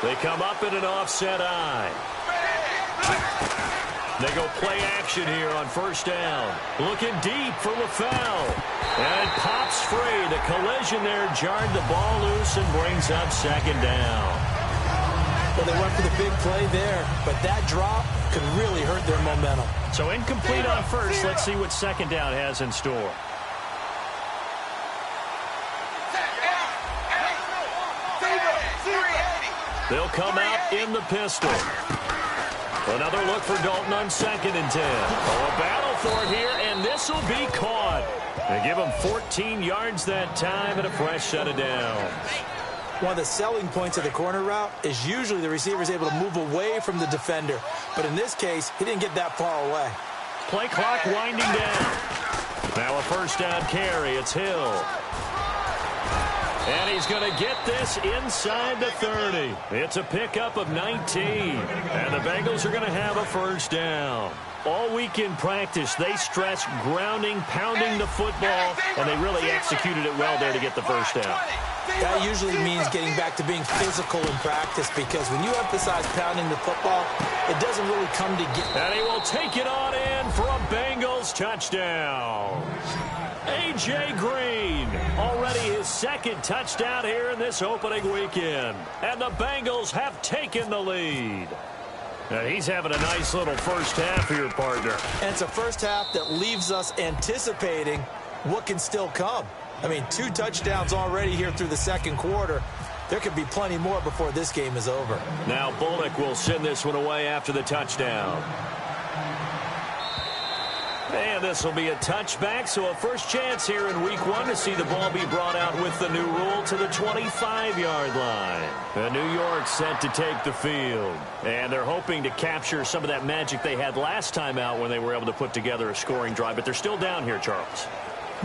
They come up in an offset eye. They go play action here on first down. Looking deep for LaFell. And it pops free. The collision there jarred the ball loose and brings up 2nd down. Well, they went for the big play there, but that drop could really hurt their momentum. So incomplete on first. Let's see what 2nd down has in store. They'll come out in the pistol. Another look for Dalton on 2nd and 10. Oh, a battle for it here, and this will be caught. They give him 14 yards that time and a fresh set of downs. One of the selling points of the corner route is usually the receiver is able to move away from the defender. But in this case, he didn't get that far away. Play clock winding down. Now a first down carry. It's Hill. And he's going to get this inside the 30. It's a pickup of 19. And the Bengals are going to have a first down. All week in practice, they stress grounding, pounding the football, and they really executed it well there to get the first down. That usually means getting back to being physical in practice because when you emphasize pounding the football, it doesn't really come together. And he will take it on in for a Bengals touchdown. A.J. Green, already his 2nd touchdown here in this opening weekend. And the Bengals have taken the lead. And he's having a nice little first half here, partner. And it's a first half that leaves us anticipating what can still come. I mean, 2 touchdowns already here through the 2nd quarter. There could be plenty more before this game is over. Now Bullock will send this one away after the touchdown. And this will be a touchback, so a first chance here in week 1 to see the ball be brought out with the new rule to the 25-yard line. And New York set to take the field. And they're hoping to capture some of that magic they had last time out when they were able to put together a scoring drive. But they're still down here, Charles.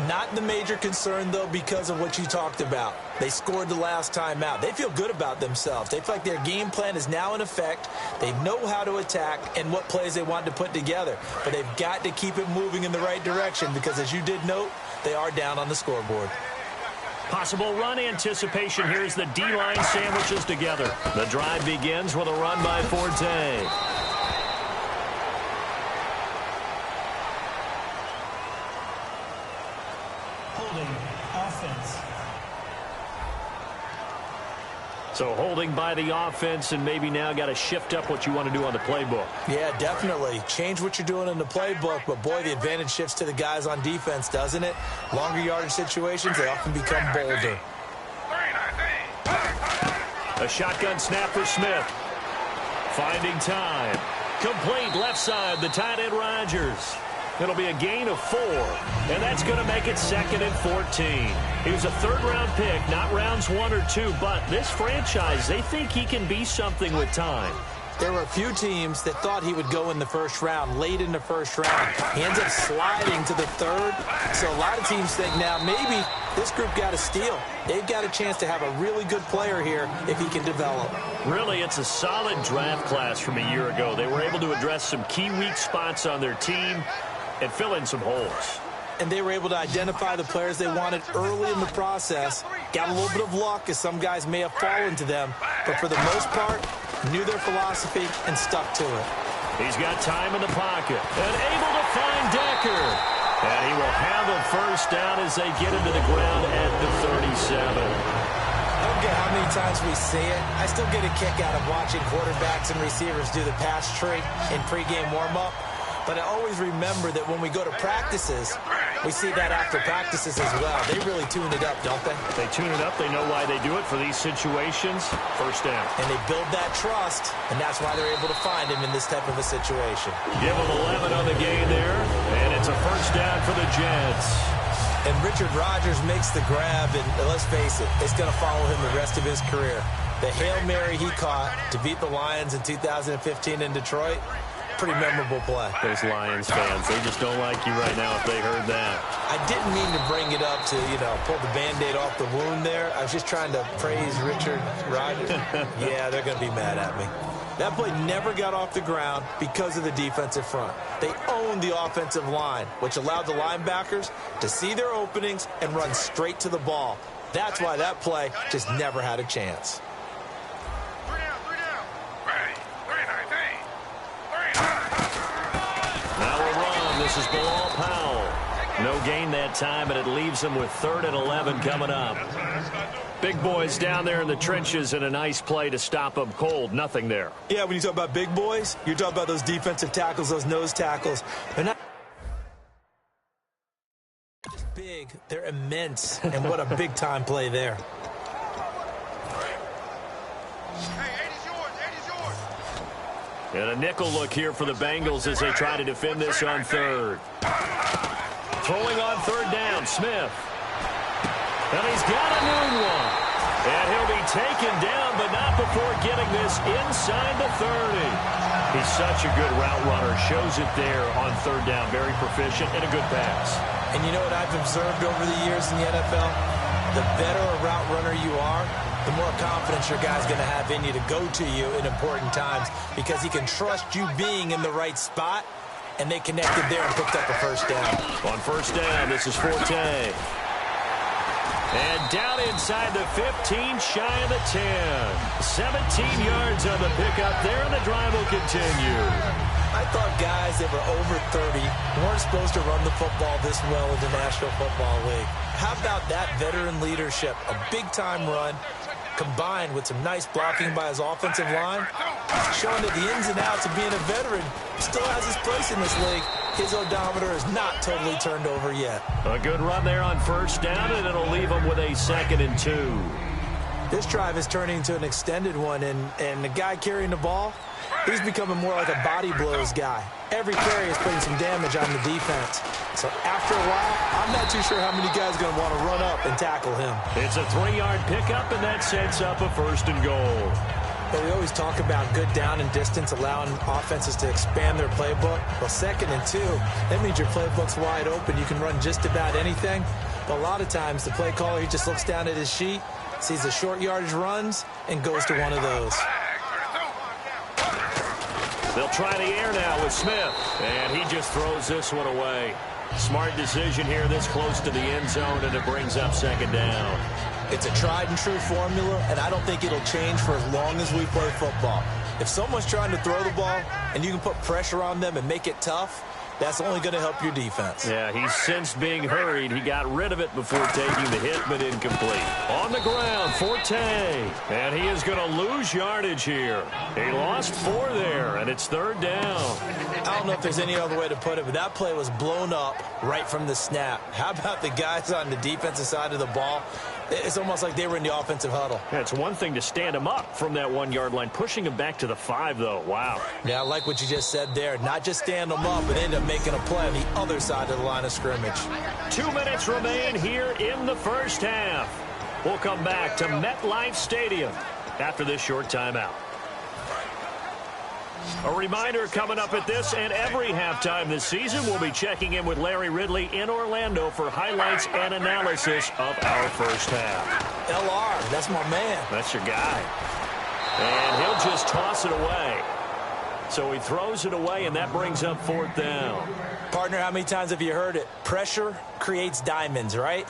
Not the major concern, though, because of what you talked about. They scored the last time out. They feel good about themselves. They feel like their game plan is now in effect. They know how to attack and what plays they want to put together. But they've got to keep it moving in the right direction because, as you did note, they are down on the scoreboard. Possible run anticipation here as the D-line sandwiches together. The drive begins with a run by Forte. Offense. So holding by the offense, and maybe now got to shift up what you want to do on the playbook. Yeah, definitely. Change what you're doing in the playbook, but boy, the advantage shifts to the guys on defense, doesn't it? Longer yardage situations, they often become bolder. A shotgun snap for Smith. Finding time. Complete left side, the tight end Rodgers. It'll be a gain of 4, and that's going to make it 2nd and 14. He was a 3rd-round pick, not rounds 1 or 2, but this franchise, they think he can be something with time. There were a few teams that thought he would go in the 1st round, late in the 1st round. He ends up sliding to the 3rd, so a lot of teams think now maybe this group got a steal. They've got a chance to have a really good player here if he can develop. Really, it's a solid draft class from a year ago. They were able to address some key weak spots on their team and fill in some holes. And they were able to identify the players they wanted early in the process. Got a little bit of luck as some guys may have fallen to them. But for the most part, knew their philosophy and stuck to it. He's got time in the pocket and able to find Decker. And he will handle first down as they get into the ground at the 37. I don't care how many times we see it. I still get a kick out of watching quarterbacks and receivers do the pass tree in pregame warm-up. But I always remember that when we go to practices, we see that after practices as well. They really tune it up, don't they? They tune it up. They know why they do it for these situations. First down. And they build that trust, and that's why they're able to find him in this type of a situation. Give him 11 on the gain there, and it's a first down for the Jets. And Richard Rodgers makes the grab, and let's face it, it's going to follow him the rest of his career. The Hail Mary he caught to beat the Lions in 2015 in Detroit, pretty memorable play. Those Lions fans, they just don't like you right now if they heard that. I didn't mean to bring it up to, pull the Band-Aid off the wound there. I was just trying to praise Richard Rodgers. Yeah, they're going to be mad at me. That play never got off the ground because of the defensive front. They owned the offensive line, which allowed the linebackers to see their openings and run straight to the ball. That's why that play just never had a chance. Now a run. This is Bilal Powell. No gain that time, and it leaves them with 3rd and 11 coming up. Big boys down there in the trenches, and a nice play to stop them cold. Nothing there. Yeah, when you talk about big boys, you're talking about those defensive tackles, those nose tackles. They're not just big, they're immense. And what a big-time play there. And a nickel look here for the Bengals as they try to defend this on 3rd. Throwing on 3rd down, Smith. And he's got a new one. And he'll be taken down, but not before getting this inside the 30. He's such a good route runner. Shows it there on 3rd down. Very proficient and a good pass. And you know what I've observed over the years in the NFL? The better a route runner you are, the more confidence your guy's going to have in you to go to you in important times because he can trust you being in the right spot, and they connected there and picked up a first down. On 1st down, this is Forte. And down inside the 15, shy of the 10. 17 yards on the pickup there, and the drive will continue. I thought guys that were over 30 weren't supposed to run the football this well in the National Football League. How about that veteran leadership? A big-time run combined with some nice blocking by his offensive line, showing that the ins and outs of being a veteran still has his place in this league. His odometer is not totally turned over yet. A good run there on 1st down, and it'll leave him with a 2nd and 2. This drive is turning into an extended one, and the guy carrying the ball, he's becoming more like a body blows guy. Every carry is putting some damage on the defense. So after a while, I'm not too sure how many guys are going to want to run up and tackle him. It's a 3-yard pickup, and that sets up a 1st and goal. But we always talk about good down and distance, allowing offenses to expand their playbook. Well, 2nd and 2, that means your playbook's wide open. You can run just about anything. But a lot of times, the play caller, he just looks down at his sheet, sees the short yardage runs, and goes to one of those. They'll try the air now with Smith, and he just throws this one away. Smart decision here this close to the end zone, and it brings up 2nd down. It's a tried-and-true formula, and I don't think it'll change for as long as we play football. If someone's trying to throw the ball and you can put pressure on them and make it tough, that's only going to help your defense. Yeah, he's sensed being hurried. He got rid of it before taking the hit, but incomplete. On the ground, Forte. And he is going to lose yardage here. He lost 4 there, and it's 3rd down. I don't know if there's any other way to put it, but that play was blown up right from the snap. How about the guys on the defensive side of the ball? It's almost like they were in the offensive huddle. Yeah, it's one thing to stand him up from that 1-yard line. Pushing him back to the 5, though. Wow. Yeah, I like what you just said there. Not just stand them up, but end up making a play on the other side of the line of scrimmage. 2 minutes remain here in the 1st half. We'll come back to MetLife Stadium after this short timeout. A reminder coming up at this and every halftime this season, we'll be checking in with Larry Ridley in Orlando for highlights and analysis of our 1st half. LR, that's my man. That's your guy. And he'll just toss it away. So he throws it away, and that brings up 4th down. Partner, how many times have you heard it? Pressure creates diamonds, right?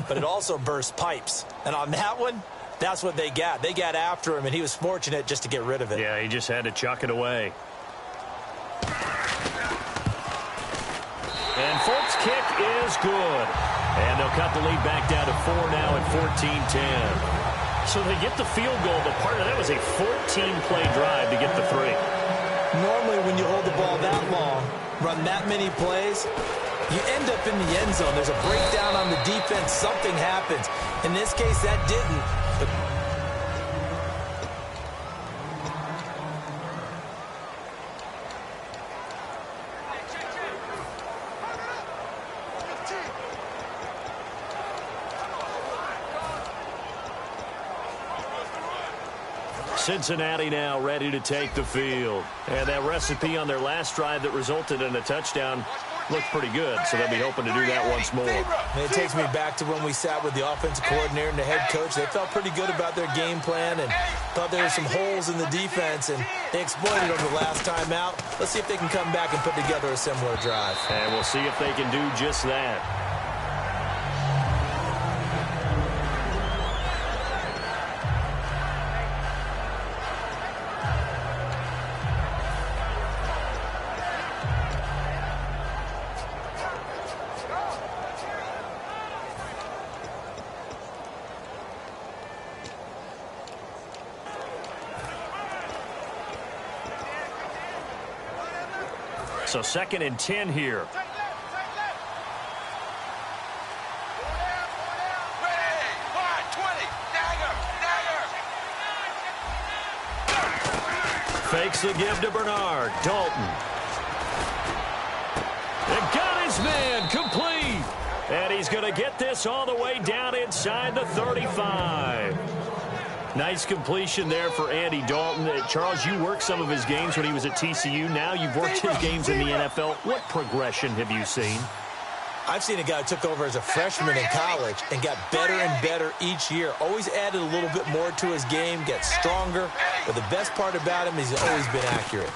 But it also bursts pipes. And on that one, that's what they got. They got after him, and he was fortunate just to get rid of it. Yeah, he just had to chuck it away. And Folk's kick is good. And they'll cut the lead back down to 4 now at 14-10. So they get the field goal, but part of that was a 14-play drive to get the 3. Normally, when you hold the ball that long, run that many plays, you end up in the end zone. There's a breakdown on the defense. Something happens. In this case, that didn't. But Cincinnati now ready to take the field. And that recipe on their last drive that resulted in a touchdown looked pretty good, so they'll be hoping to do that once more. And it takes me back to when we sat with the offensive coordinator and the head coach. They felt pretty good about their game plan and thought there were some holes in the defense, and they exploited them the last time out. Let's see if they can come back and put together a similar drive. And we'll see if they can do just that. So 2nd and 10 here. Fakes the give to Bernard. Dalton. And got his man complete. And he's going to get this all the way down inside the 35. Nice completion there for Andy Dalton. Charles, you worked some of his games when he was at TCU. Now you've worked his games in the NFL. What progression have you seen? I've seen a guy who took over as a freshman in college and got better and better each year. Always added a little bit more to his game, gets stronger. But the best part about him is he's always been accurate.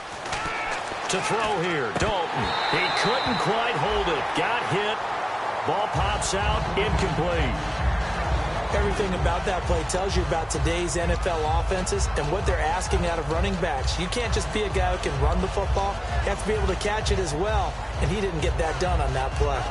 To throw here, Dalton. He couldn't quite hold it. Got hit. Ball pops out, incomplete. Everything about that play tells you about today's NFL offenses and what they're asking out of running backs. You can't just be a guy who can run the football. You have to be able to catch it as well, and he didn't get that done on that play.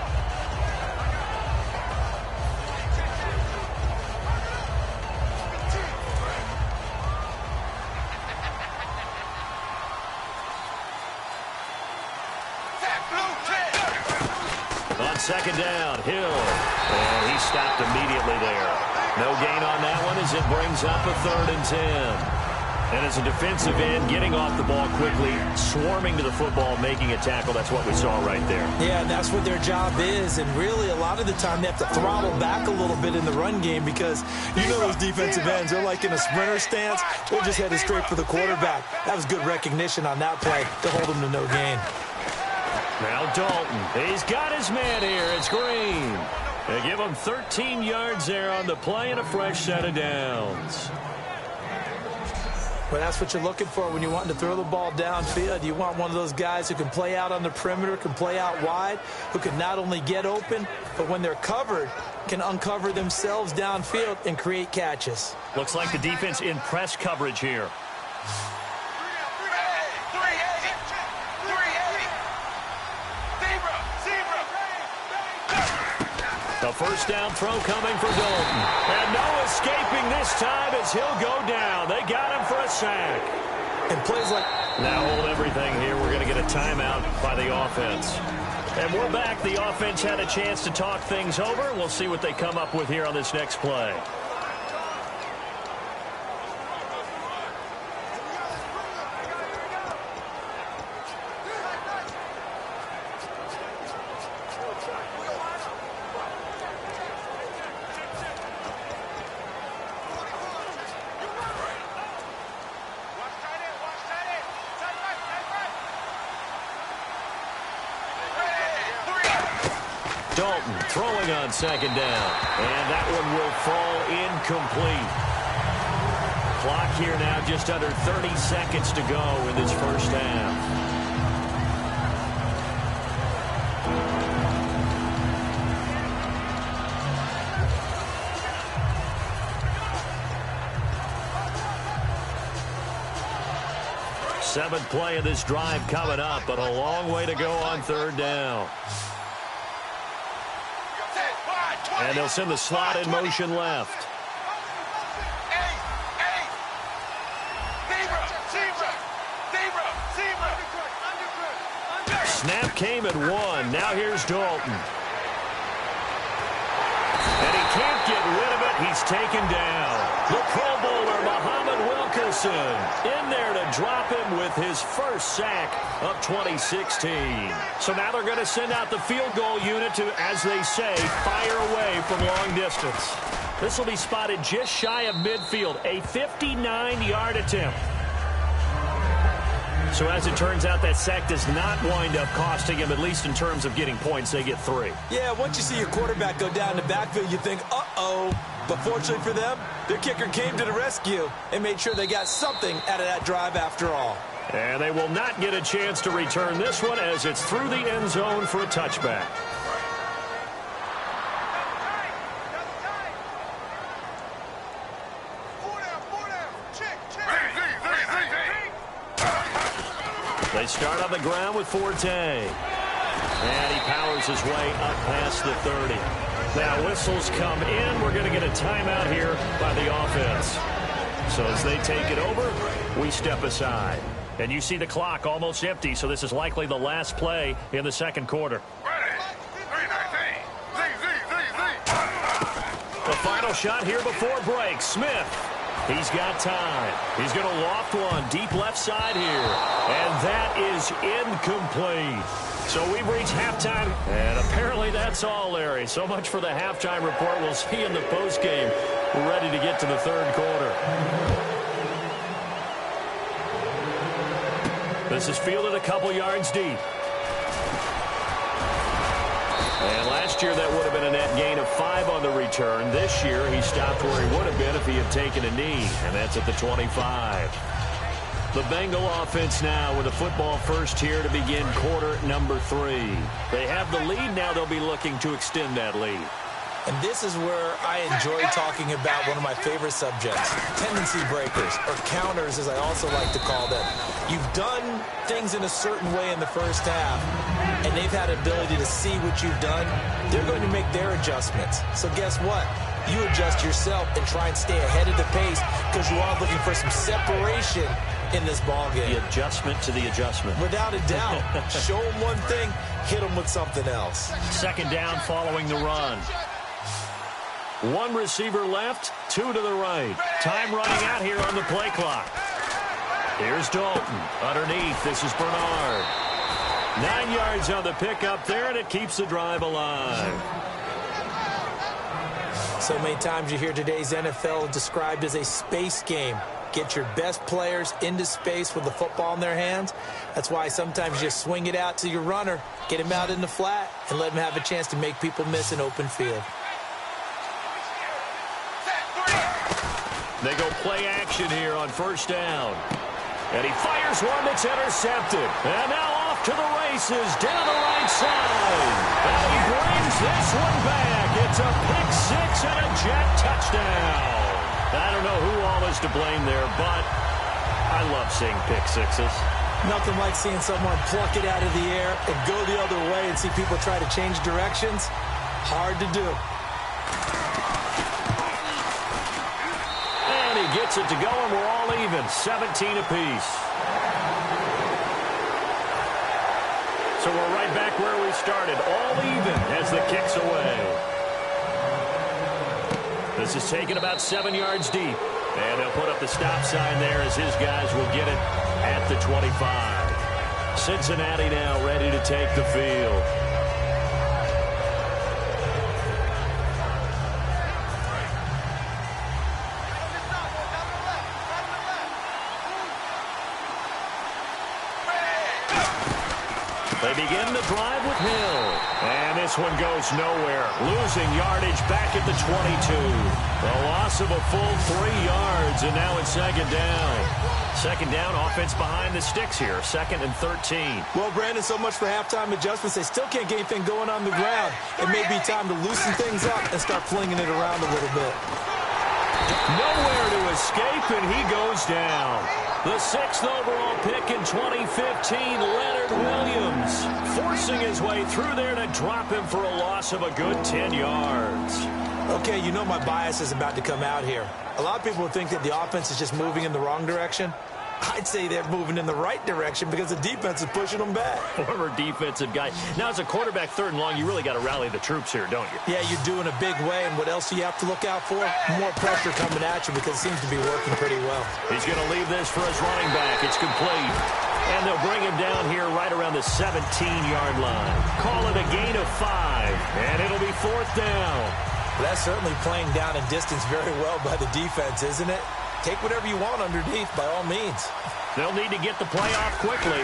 On 2nd down, Hill. And he stopped immediately there. No gain on that one as it brings up a 3rd and 10. And as a defensive end, getting off the ball quickly, swarming to the football, making a tackle. That's what we saw right there. Yeah, and that's what their job is. And really, a lot of the time, they have to throttle back a little bit in the run game because you know those defensive ends, they're like in a sprinter stance. They're just headed straight for the quarterback. That was good recognition on that play to hold him to no gain. Now Dalton. He's got his man here. It's Green. They give him 13 yards there on the play and a fresh set of downs. Well, that's what you're looking for when you're wanting to throw the ball downfield. You want one of those guys who can play out on the perimeter, can play out wide, who can not only get open, but when they're covered, can uncover themselves downfield and create catches. Looks like the defense in press coverage here. The first down throw coming for Dalton. And no escaping this time as he'll go down. They got him for a sack. And plays like... Now hold everything here. We're going to get a timeout by the offense. And we're back. The offense had a chance to talk things over. We'll see what they come up with here on this next play. Dalton throwing on 2nd down. And that one will fall incomplete. Clock here now just under 30 seconds to go in this first half. Seventh play of this drive coming up, but a long way to go on 3rd down. And they'll send the slot in motion left. Snap came at 1. Now here's Dalton. And he can't get rid of it. He's taken down. The Pro Bowler, Muhammad Wilkerson, in there to drop him with his first sack of 2016. So now they're going to send out the field goal unit to, as they say, fire away from long distance. This will be spotted just shy of midfield, a 59-yard attempt. So as it turns out, that sack does not wind up costing him, at least in terms of getting points. They get 3. Yeah, once you see your quarterback go down the backfield, you think, uh-oh. But fortunately for them, their kicker came to the rescue and made sure they got something out of that drive after all. And they will not get a chance to return this one as it's through the end zone for a touchback. They start on the ground with Forte. And he powers his way up past the 30. Now whistles come in. We're going to get a timeout here by the offense. So as they take it over, we step aside. And you see the clock almost empty, so this is likely the last play in the second quarter. The final shot here before break. Smith. He's got time. He's going to loft one deep left side here. And that is incomplete. So we've reached halftime. And apparently that's all, Larry. So much for the halftime report. We'll see you in the postgame. We're ready to get to the third quarter. This is fielded a couple yards deep. And last year that would have been a net gain of 5 on the return. This year he stopped where he would have been if he had taken a knee, and that's at the 25. The Bengal offense now with a football first here to begin quarter number 3. They have the lead now. They'll be looking to extend that lead. And this is where I enjoy talking about one of my favorite subjects, tendency breakers, or counters as I also like to call them. You've done things in a certain way in the first half, and they've had ability to see what you've done. They're going to make their adjustments. So guess what? You adjust yourself and try and stay ahead of the pace because you are looking for some separation in this ballgame. The adjustment to the adjustment. Without a doubt. Show them one thing, hit them with something else. Second down following the run. 1 receiver left, 2 to the right. Time running out here on the play clock. Here's Dalton. Underneath, this is Bernard. 9 yards on the pickup there, and it keeps the drive alive. So many times you hear today's NFL described as a space game. Get your best players into space with the football in their hands. That's why sometimes you just swing it out to your runner, get him out in the flat, and let him have a chance to make people miss an open field. They go play action here on first down. And he fires one that's intercepted. And now off to the races down the right side. And he brings this one back. It's a pick 6 and a jet touchdown. I don't know who all is to blame there, but I love seeing pick 6s. Nothing like seeing someone pluck it out of the air and go the other way and see people try to change directions. Hard to do. Gets it to go, and we're all even, 17 apiece. So we're right back where we started, all even as the kick's away. This is taken about 7 yards deep, and they'll put up the stop sign there as his guys will get it at the 25. Cincinnati now ready to take the field. They begin the drive with Hill. And this one goes nowhere. Losing yardage back at the 22. A loss of a full 3 yards, and now it's second down. Second down, offense behind the sticks here. 2nd and 13. Well, Brandon, so much for halftime adjustments. They still can't get anything going on the ground. It may be time to loosen things up and start flinging it around a little bit. Nowhere to escape, and he goes down. The 6th overall pick in 2015, Leonard Williams, forcing his way through there to drop him for a loss of a good 10 yards. Okay, you know my bias is about to come out here. A lot of people would think that the offense is just moving in the wrong direction. I'd say they're moving in the right direction because the defense is pushing them back. Former defensive guy. Now, as a quarterback, 3rd and long, you really got to rally the troops here, don't you? Yeah, you're doing a big way, and what else do you have to look out for? More pressure coming at you because it seems to be working pretty well. He's going to leave this for his running back. It's complete. And they'll bring him down here right around the 17-yard line. Call it a gain of 5, and it'll be 4th down. Well, that's certainly playing down in distance very well by the defense, isn't it? Take whatever you want underneath, by all means. They'll need to get the play off quickly.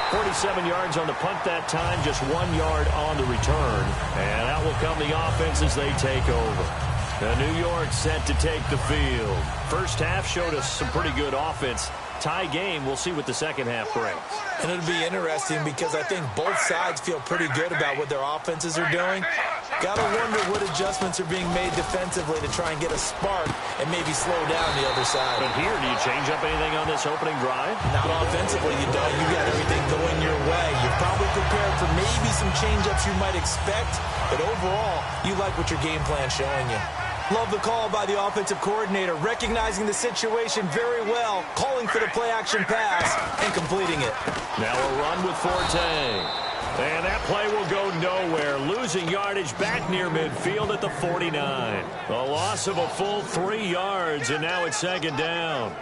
"47 yards on the punt that time, just 1 yard on the return. And out will come the offense as they take over. New York set to take the field. First half showed us some pretty good offense. Tie game. We'll see what the second half brings. And it'll be interesting because I think both sides feel pretty good about what their offenses are doing. Got to wonder what adjustments are being made defensively to try and get a spark and maybe slow down the other side. But here, do you change up anything on this opening drive? Not offensively, you don't. You got everything going your way. You're probably prepared for maybe some change-ups you might expect, but overall, you like what your game plan's showing you. Love the call by the offensive coordinator, recognizing the situation very well, calling for the play-action pass, and completing it. Now a run with Forte. And that play will go nowhere, losing yardage back near midfield at the 49. A loss of a full 3 yards, and now it's 2nd down.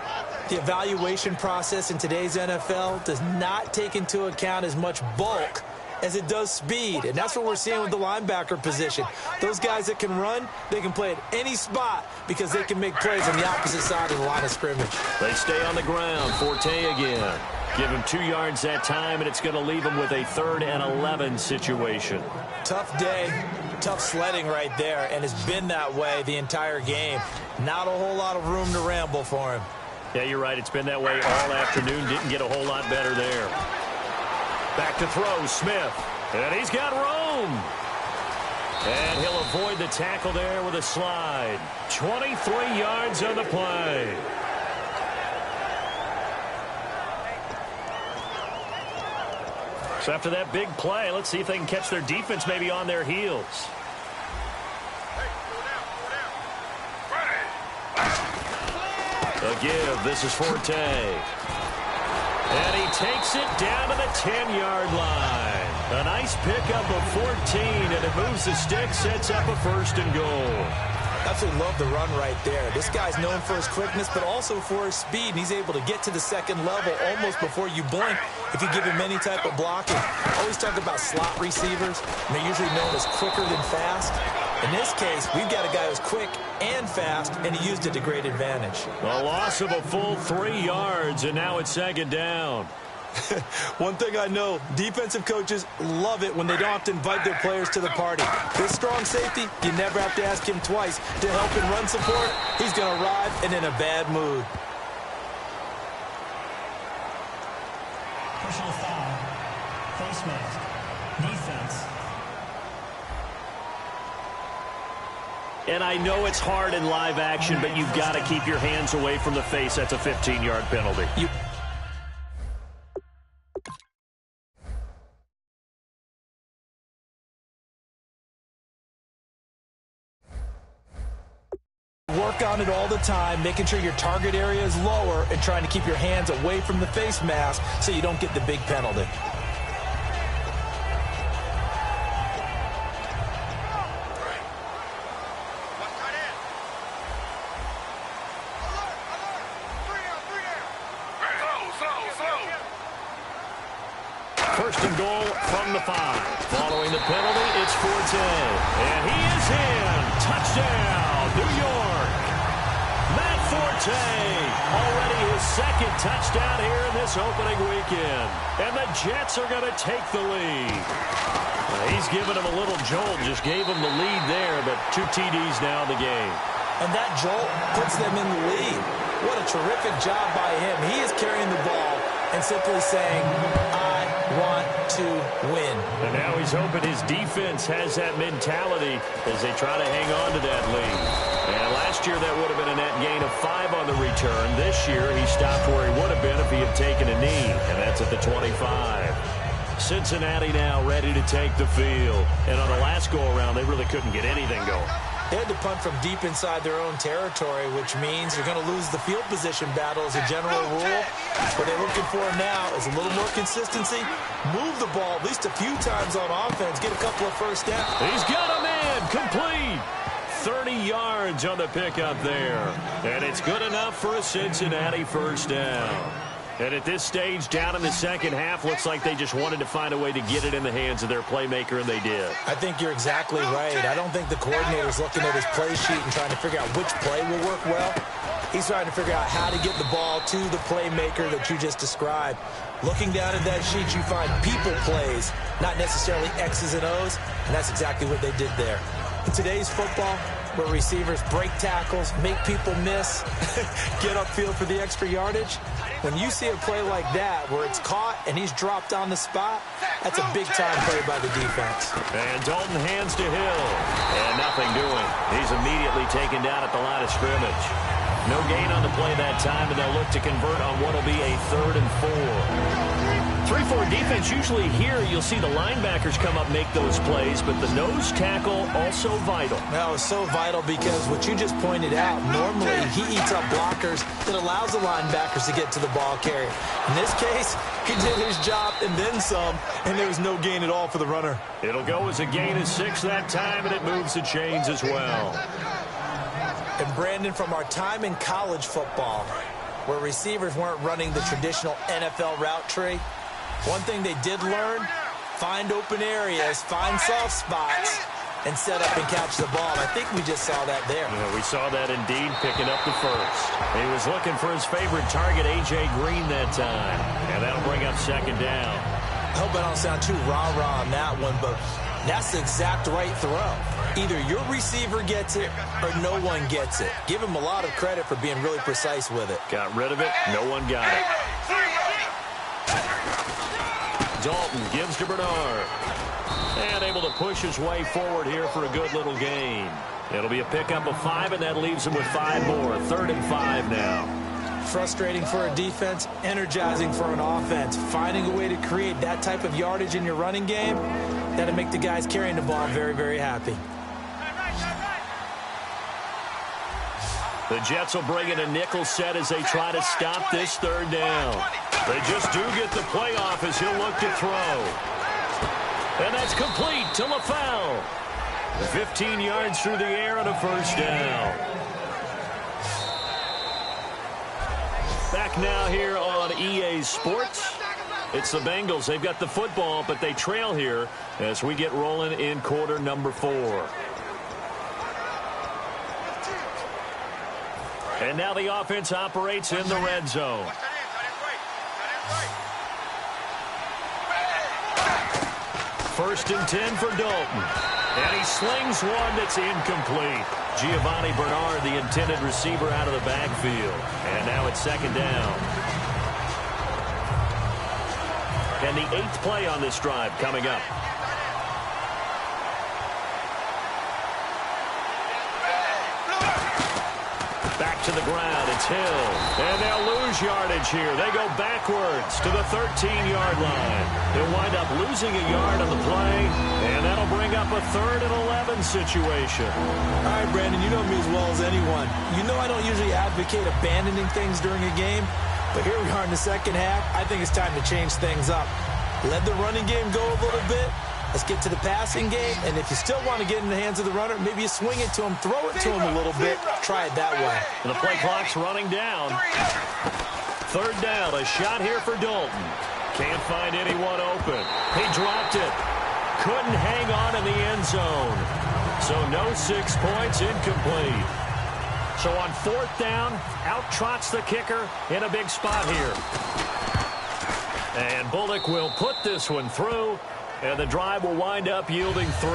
The evaluation process in today's NFL does not take into account as much bulk as it does speed, and that's what we're seeing with the linebacker position. Those guys that can run, they can play at any spot because they can make plays on the opposite side of the line of scrimmage. They stay on the ground. Forte again. Give him 2 yards that time, and it's going to leave him with a 3rd and 11 situation. Tough day, tough sledding right there, and it's been that way the entire game. Not a whole lot of room to ramble for him. Yeah, you're right. It's been that way all afternoon. Didn't get a whole lot better there. Back to throw, Smith. And he's got room. And he'll avoid the tackle there with a slide. 23 yards on the play. So after that big play, let's see if they can catch their defense maybe on their heels. A give. This is Forte. And he takes it down to the 10-yard line. A nice pickup of 14, and it moves the stick, sets up a 1st and goal. Absolutely love the run right there. This guy's known for his quickness, but also for his speed, and he's able to get to the 2nd level almost before you blink if you give him any type of blocking. Always talk about slot receivers, and they're usually known as quicker than fast. In this case, we've got a guy who's quick and fast, and he used it to great advantage. A loss of a full 3 yards, and now it's 2nd down. One thing I know, defensive coaches love it when they don't have to invite their players to the party. This strong safety, you never have to ask him twice to help in run support. He's going to arrive and in a bad mood. Personal foul. Face mask. Defense. And I know it's hard in live action, but you've got to keep your hands away from the face. That's a 15-yard penalty. Work on it all the time, making sure your target area is lower and trying to keep your hands away from the face mask so you don't get the big penalty. First and goal from the 5. Following the penalty, it's Forte. And he is in. Touchdown, New York. Matt Forte, already his 2nd touchdown here in this opening weekend. And the Jets are going to take the lead. He's given him a little jolt, just gave him the lead there, but 2 TDs now in the game. And that jolt puts them in the lead. What a terrific job by him. He is carrying the ball and simply saying, I want to win. And now he's hoping his defense has that mentality as they try to hang on to that lead. And last year that would have been a net gain of 5 on the return. This year he stopped where he would have been if he had taken a knee, and that's at the 25. Cincinnati now ready to take the field. And on the last go-around, they really couldn't get anything going. They had to punt from deep inside their own territory, which means you're going to lose the field position battle as a general rule. What they're looking for now is a little more consistency. Move the ball at least a few times on offense. Get a couple of first downs. He's got a man complete. 30 yards on the pickup there. And it's good enough for a Cincinnati first down. And at this stage, down in the second half, looks like they just wanted to find a way to get it in the hands of their playmaker, and they did. I think you're exactly right. I don't think the coordinator's looking at his play sheet and trying to figure out which play will work well. He's trying to figure out how to get the ball to the playmaker that you just described. Looking down at that sheet, you find people plays, not necessarily X's and O's, and that's exactly what they did there. In today's football, where receivers break tackles, make people miss, get upfield for the extra yardage, when you see a play like that where it's caught and he's dropped on the spot, that's a big-time play by the defense. And Dalton hands to Hill. And nothing doing. He's immediately taken down at the line of scrimmage. No gain on the play that time, and they'll look to convert on what will be a 3rd and 4. 3-4 defense, usually here you'll see the linebackers come up, make those plays, but the nose tackle also vital. Well, it's so vital because what you just pointed out, normally he eats up blockers that allows the linebackers to get to the ball carrier. In this case, he did his job and then some, and there was no gain at all for the runner. It'll go as a gain of 6 that time, and it moves the chains as well. And Brandon, from our time in college football, where receivers weren't running the traditional NFL route tree, one thing they did learn, find open areas, find soft spots, and set up and catch the ball. I think we just saw that there. Yeah, we saw that indeed, picking up the first. He was looking for his favorite target, A.J. Green, that time. And that'll bring up 2nd down. I hope I don't sound too rah-rah on that one, but that's the exact right throw. Either your receiver gets it or no one gets it. Give him a lot of credit for being really precise with it. Got rid of it. No one got it. Dalton gives to Bernard. And able to push his way forward here for a good little gain. It'll be a pickup of 5, and that leaves him with 5 more. 3rd and 5 now. Frustrating for a defense, energizing for an offense. Finding a way to create that type of yardage in your running game, that'll make the guys carrying the ball very, very happy. The Jets will bring in a nickel set as they try to stop this 3rd down. They just do get the play off as he'll look to throw. And that's complete to LaFell. 15 yards through the air and a first down. Back now here on EA Sports. It's the Bengals. They've got the football, but they trail here as we get rolling in quarter number 4. And now the offense operates in the red zone. 1st and 10 for Dalton. And he slings one that's incomplete. Giovanni Bernard, the intended receiver, out of the backfield. And now it's 2nd down. And the 8th play on this drive coming up. Back to the ground, it's Hill. And they'll lose yardage here. They go backwards to the 13-yard line. They'll wind up losing a yard on the play, and that'll bring up a 3rd and 11 situation. All right, Brandon, you know me as well as anyone. You know I don't usually advocate abandoning things during a game, but here we are in the second half. I think it's time to change things up. Let the running game go a little bit. Let's get to the passing game, and if you still want to get in the hands of the runner, maybe you swing it to him, throw it to him a little bit, try it that way. And the play clock's running down. 3rd down, a shot here for Dalton. Can't find anyone open. He dropped it. Couldn't hang on in the end zone. So no 6 points, incomplete. So on 4th down, out trots the kicker in a big spot here. And Bullock will put this one through. And the drive will wind up yielding 3.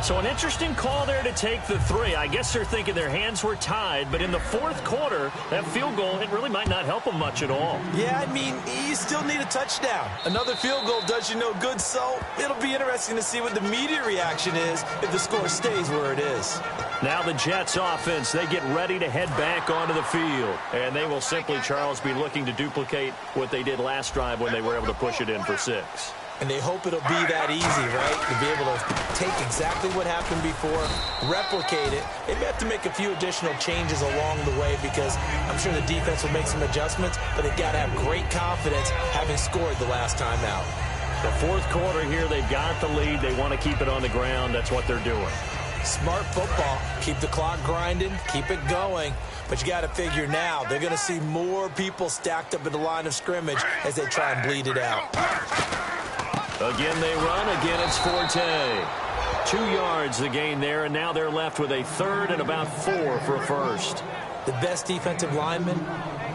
So an interesting call there to take the 3. I guess they're thinking their hands were tied, but in the fourth quarter, that field goal, it really might not help them much at all. Yeah, I mean, you still need a touchdown. Another field goal does you no good, so it'll be interesting to see what the media reaction is if the score stays where it is. Now the Jets offense, they get ready to head back onto the field. And they will simply, Charles, be looking to duplicate what they did last drive when they were able to push it in for 6. And they hope it'll be that easy, right? To be able to take exactly what happened before, replicate it. They may have to make a few additional changes along the way because I'm sure the defense will make some adjustments, but they've got to have great confidence having scored the last time out. The fourth quarter here, they've got the lead. They want to keep it on the ground. That's what they're doing. Smart football. Keep the clock grinding. Keep it going. But you got to figure now they're going to see more people stacked up at the line of scrimmage as they try and bleed it out. Again, they run. Again, it's Forte. 2 yards the gain there, and now they're left with a third and about 4 for a first. The best defensive linemen,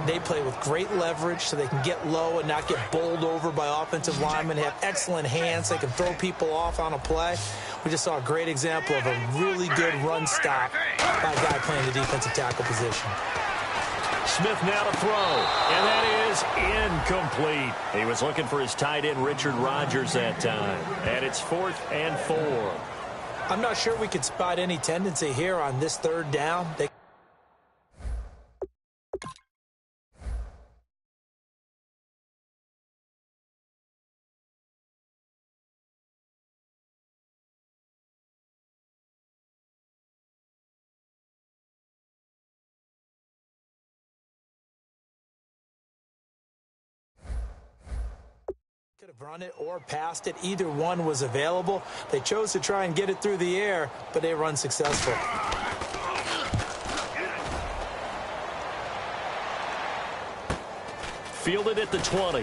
they play with great leverage so they can get low and not get bowled over by offensive linemen. They have excellent hands. They can throw people off on a play. We just saw a great example of a really good run stop by a guy playing the defensive tackle position. Smith now to throw, and that is incomplete. He was looking for his tight end, Richard Rodgers, that time. And it's 4th and 4. I'm not sure we could spot any tendency here on this third down. Could have run it or passed it. Either one was available. They chose to try and get it through the air, but they run successful. Fielded at the 20.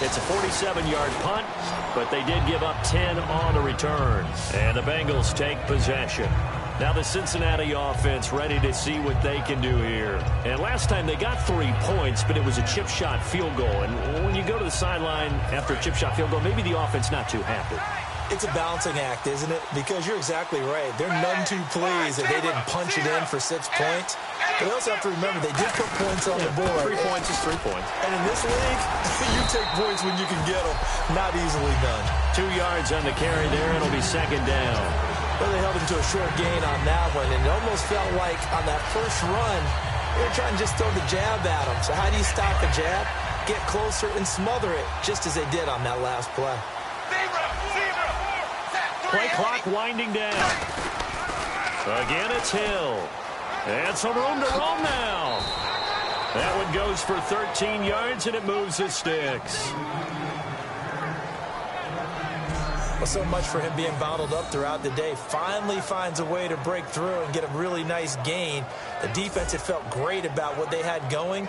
It's a 47-yard punt, but they did give up 10 on the return. And the Bengals take possession. Now the Cincinnati offense ready to see what they can do here. And last time they got 3 points, but it was a chip shot field goal. And when you go to the sideline after a chip shot field goal, maybe the offense not too happy. It's a balancing act, isn't it? Because you're exactly right. They're none too pleased that they didn't punch it in for 6 points. But they also have to remember they did put points on the board. 3 points is 3 points. And in this league, you take points when you can get them. Not easily done. 2 yards on the carry there. It'll be 2nd down. Well, they held him to a short gain on that one, and it almost felt like on that first run, they were trying to just throw the jab at him. So how do you stop a jab? Get closer and smother it, just as they did on that last play. Play clock winding down. Again, it's Hill. And some room to roam now. That one goes for 13 yards, and it moves the sticks. Well, so much for him being bottled up throughout the day. Finally finds a way to break through and get a really nice gain. The defense had felt great about what they had going.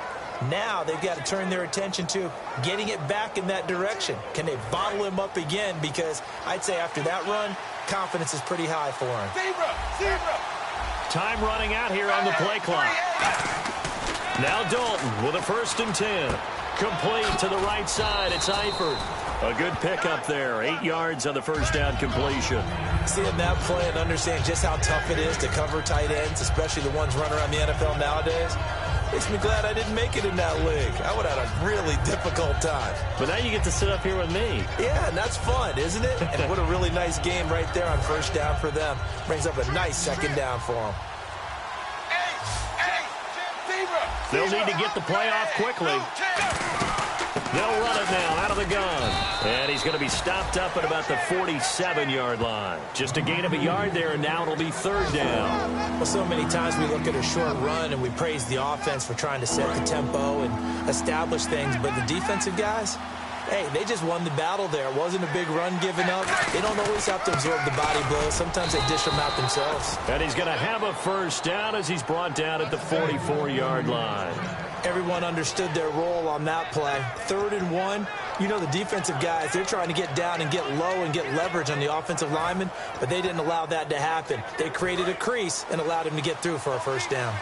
Now they've got to turn their attention to getting it back in that direction. Can they bottle him up again? Because I'd say after that run, confidence is pretty high for him. Time running out here on the play clock. Now Dalton with a 1st and 10. Complete to the right side. It's Eifert. A good pickup there. 8 yards on the first down completion. Seeing that play and understand just how tough it is to cover tight ends, especially the ones running around the NFL nowadays, makes me glad I didn't make it in that league. I would have had a really difficult time. But now you get to sit up here with me. Yeah, and that's fun, isn't it? And what a really nice game right there on first down for them. Brings up a nice 2nd down for them. They'll need to get the play off quickly. They'll run it now out of the gun. And he's going to be stopped up at about the 47-yard line. Just a gain of a yard there, and now it'll be 3rd down. Well, so many times we look at a short run and we praise the offense for trying to set the tempo and establish things. But the defensive guys, hey, they just won the battle there. It wasn't a big run given up. They don't always have to absorb the body blows. Sometimes they dish them out themselves. And he's going to have a first down as he's brought down at the 44-yard line. Everyone understood their role on that play. 3rd and 1. You know the defensive guys, they're trying to get down and get low and get leverage on the offensive lineman, but they didn't allow that to happen. They created a crease and allowed him to get through for a first down.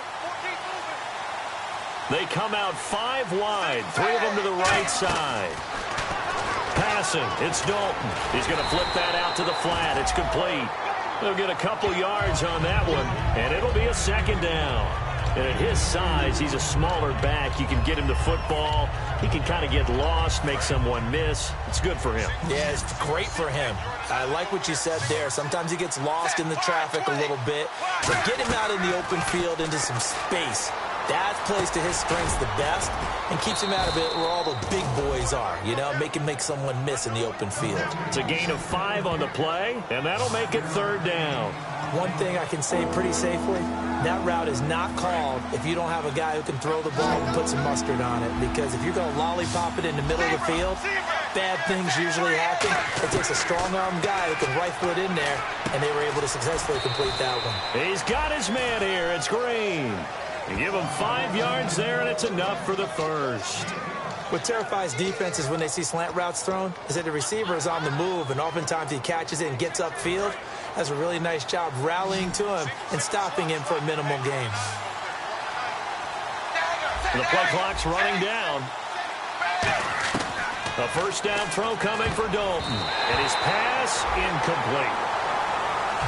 They come out 5 wide, 3 of them to the right side. passing. It's Dalton. He's going to flip that out to the flat. It's complete. He'll get a couple yards on that one, and it'll be a second down. And at his size, he's a smaller back. You can get him the football. He can kind of get lost, make someone miss. It's good for him. Yeah, it's great for him. I like what you said there. Sometimes he gets lost in the traffic a little bit. But get him out in the open field into some space. That plays to his strengths the best and keeps him out of it where all the big boys are, you know, make someone miss in the open field. It's a gain of 5 on the play, and that'll make it third down. One thing I can say pretty safely, that route is not called if you don't have a guy who can throw the ball and put some mustard on it. Because if you're going to lollipop it in the middle of the field, bad things usually happen. It takes a strong-arm guy who can rifle it in there, and they were able to successfully complete that one. He's got his man here. It's Green. You give him 5 yards there, and it's enough for the first. What terrifies defenses when they see slant routes thrown is that the receiver is on the move, and oftentimes he catches it and gets upfield. Does a really nice job rallying to him and stopping him for a minimal gain. The play clock's running down. A first down throw coming for Dalton, and his pass incomplete.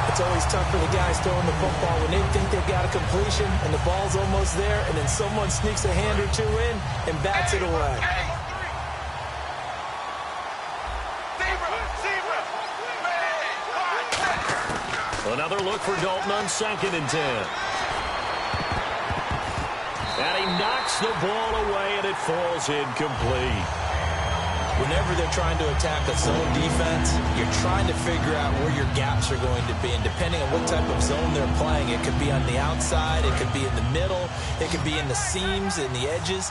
It's always tough for the guys throwing the football when they think they've got a completion and the ball's almost there, and then someone sneaks a hand or two in and bats it away. Another look for Dalton on 2nd and 10. And he knocks the ball away, and it falls incomplete. Whenever they're trying to attack a zone defense, you're trying to figure out where your gaps are going to be. And depending on what type of zone they're playing, it could be on the outside, it could be in the middle, it could be in the seams and the edges.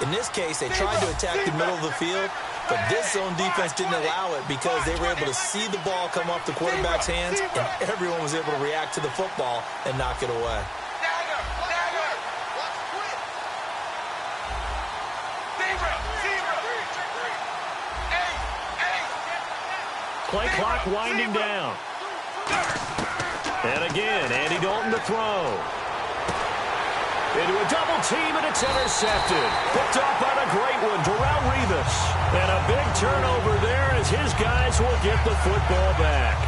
In this case, they tried to attack the middle of the field, but this zone defense didn't allow it because they were able to see the ball come off the quarterback's hands, and everyone was able to react to the football and knock it away. Play clock winding down. And again, Andy Dalton to throw. Into a double team, and it's intercepted. Picked off on a great one, Darrelle Revis. And a big turnover there as his guys will get the football back.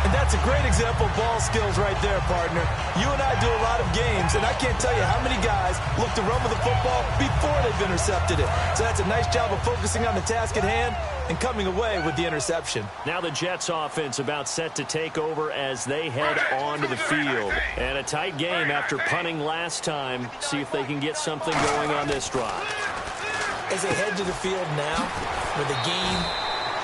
And that's a great example of ball skills right there, partner. You and I do a lot of games, and I can't tell you how many guys look to run with the football before they've intercepted it. So that's a nice job of focusing on the task at hand and coming away with the interception. Now the Jets offense about set to take over as they head onto the field. And a tight game after punting last time. See if they can get something going on this drive. As they head to the field now, with the game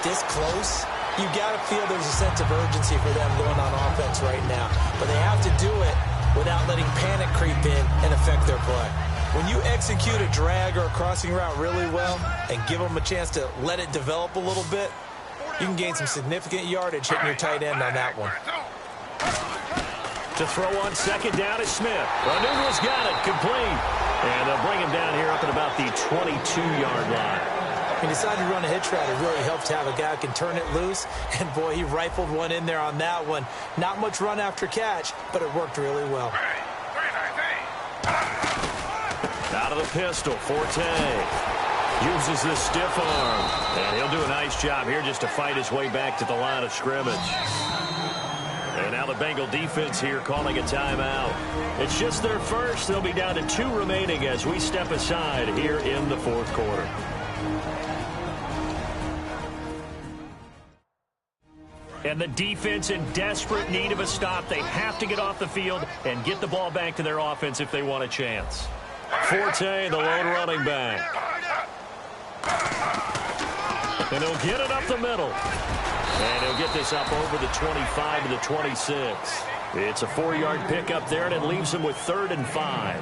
this close, you got to feel there's a sense of urgency for them going on offense right now. But they have to do it without letting panic creep in and affect their play. When you execute a drag or a crossing route really well and give them a chance to let it develop a little bit, you can gain some significant yardage hitting your tight end on that one. To throw on 2nd down is Smith. Onunwa's got it, complete. And they'll bring him down here up at about the 22-yard line. He decided to run a hitch route. It really helped to have a guy who can turn it loose. And, boy, he rifled one in there on that one. Not much run after catch, but it worked really well. Out of the pistol, Forte uses the stiff arm. And he'll do a nice job here just to fight his way back to the line of scrimmage. And now the Bengal defense here calling a timeout. It's just their first. They'll be down to 2 remaining as we step aside here in the 4th quarter. And the defense in desperate need of a stop. They have to get off the field and get the ball back to their offense if they want a chance. Forte, the lone running back. And he'll get it up the middle. And he'll get this up over the 25 to the 26. It's a 4-yard pickup there, and it leaves him with 3rd and 5.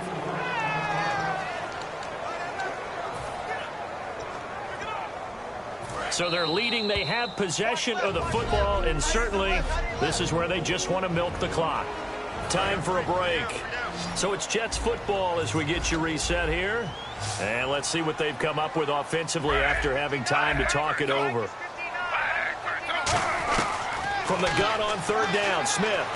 So they're leading. They have possession of the football, and certainly this is where they just want to milk the clock. Time for a break. So it's Jets football as we get you reset here. And let's see what they've come up with offensively after having time to talk it over. From the gun on 3rd down, Smith.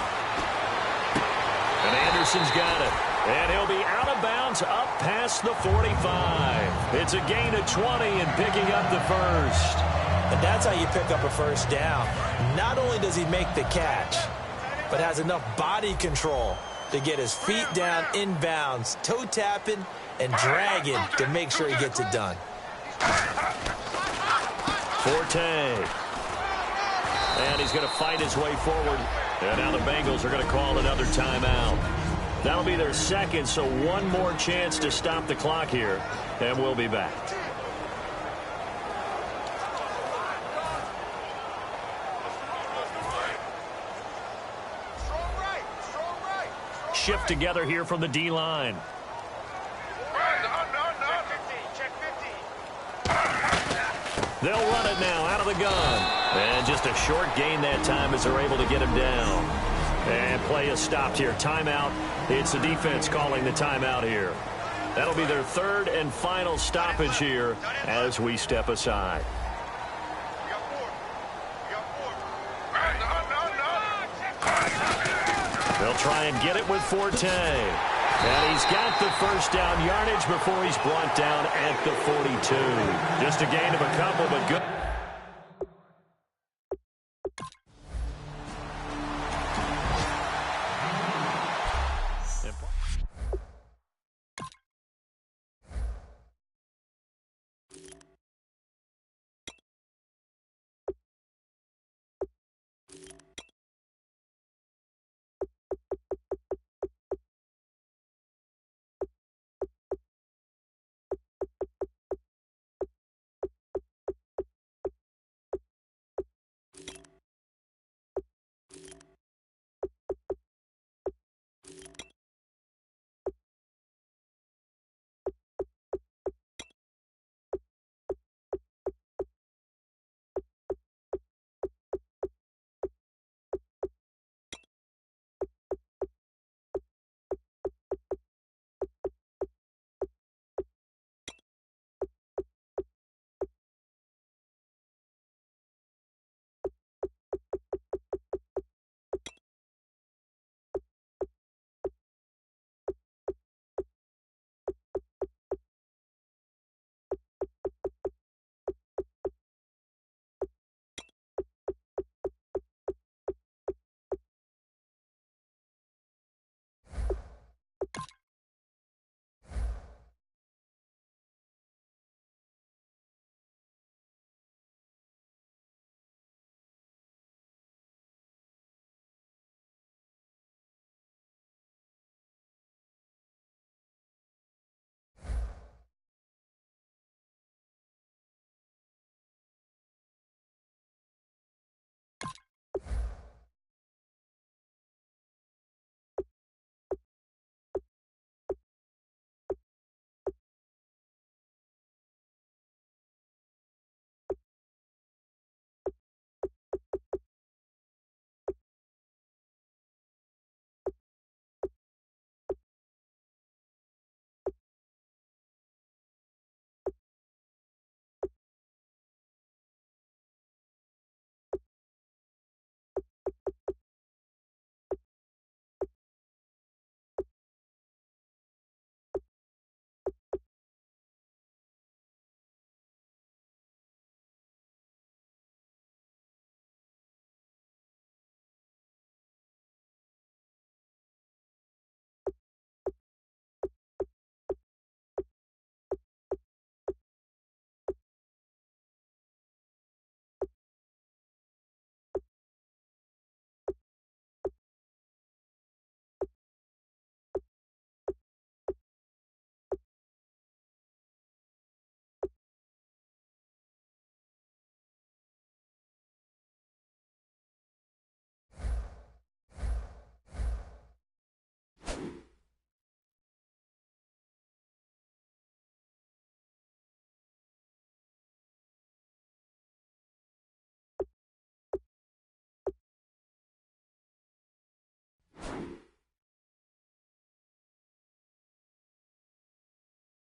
And Anderson's got it. And he'll be out of bounds up past the 45. It's a gain of 20 and picking up the first. And that's how you pick up a first down. Not only does he make the catch, but has enough body control to get his feet down inbounds, toe tapping and dragging to make sure he gets it done. Forte. And he's going to fight his way forward. And now the Bengals are going to call another timeout. That'll be their second, so one more chance to stop the clock here. And we'll be back. Shift together here from the D-line. They'll run it now out of the gun. And just a short gain that time as they're able to get him down. And play is stopped here. Timeout. It's the defense calling the timeout here. That'll be their third and final stoppage here as we step aside. They'll try and get it with Forte. And he's got the first down yardage before he's brought down at the 42. Just a gain of a couple, but good.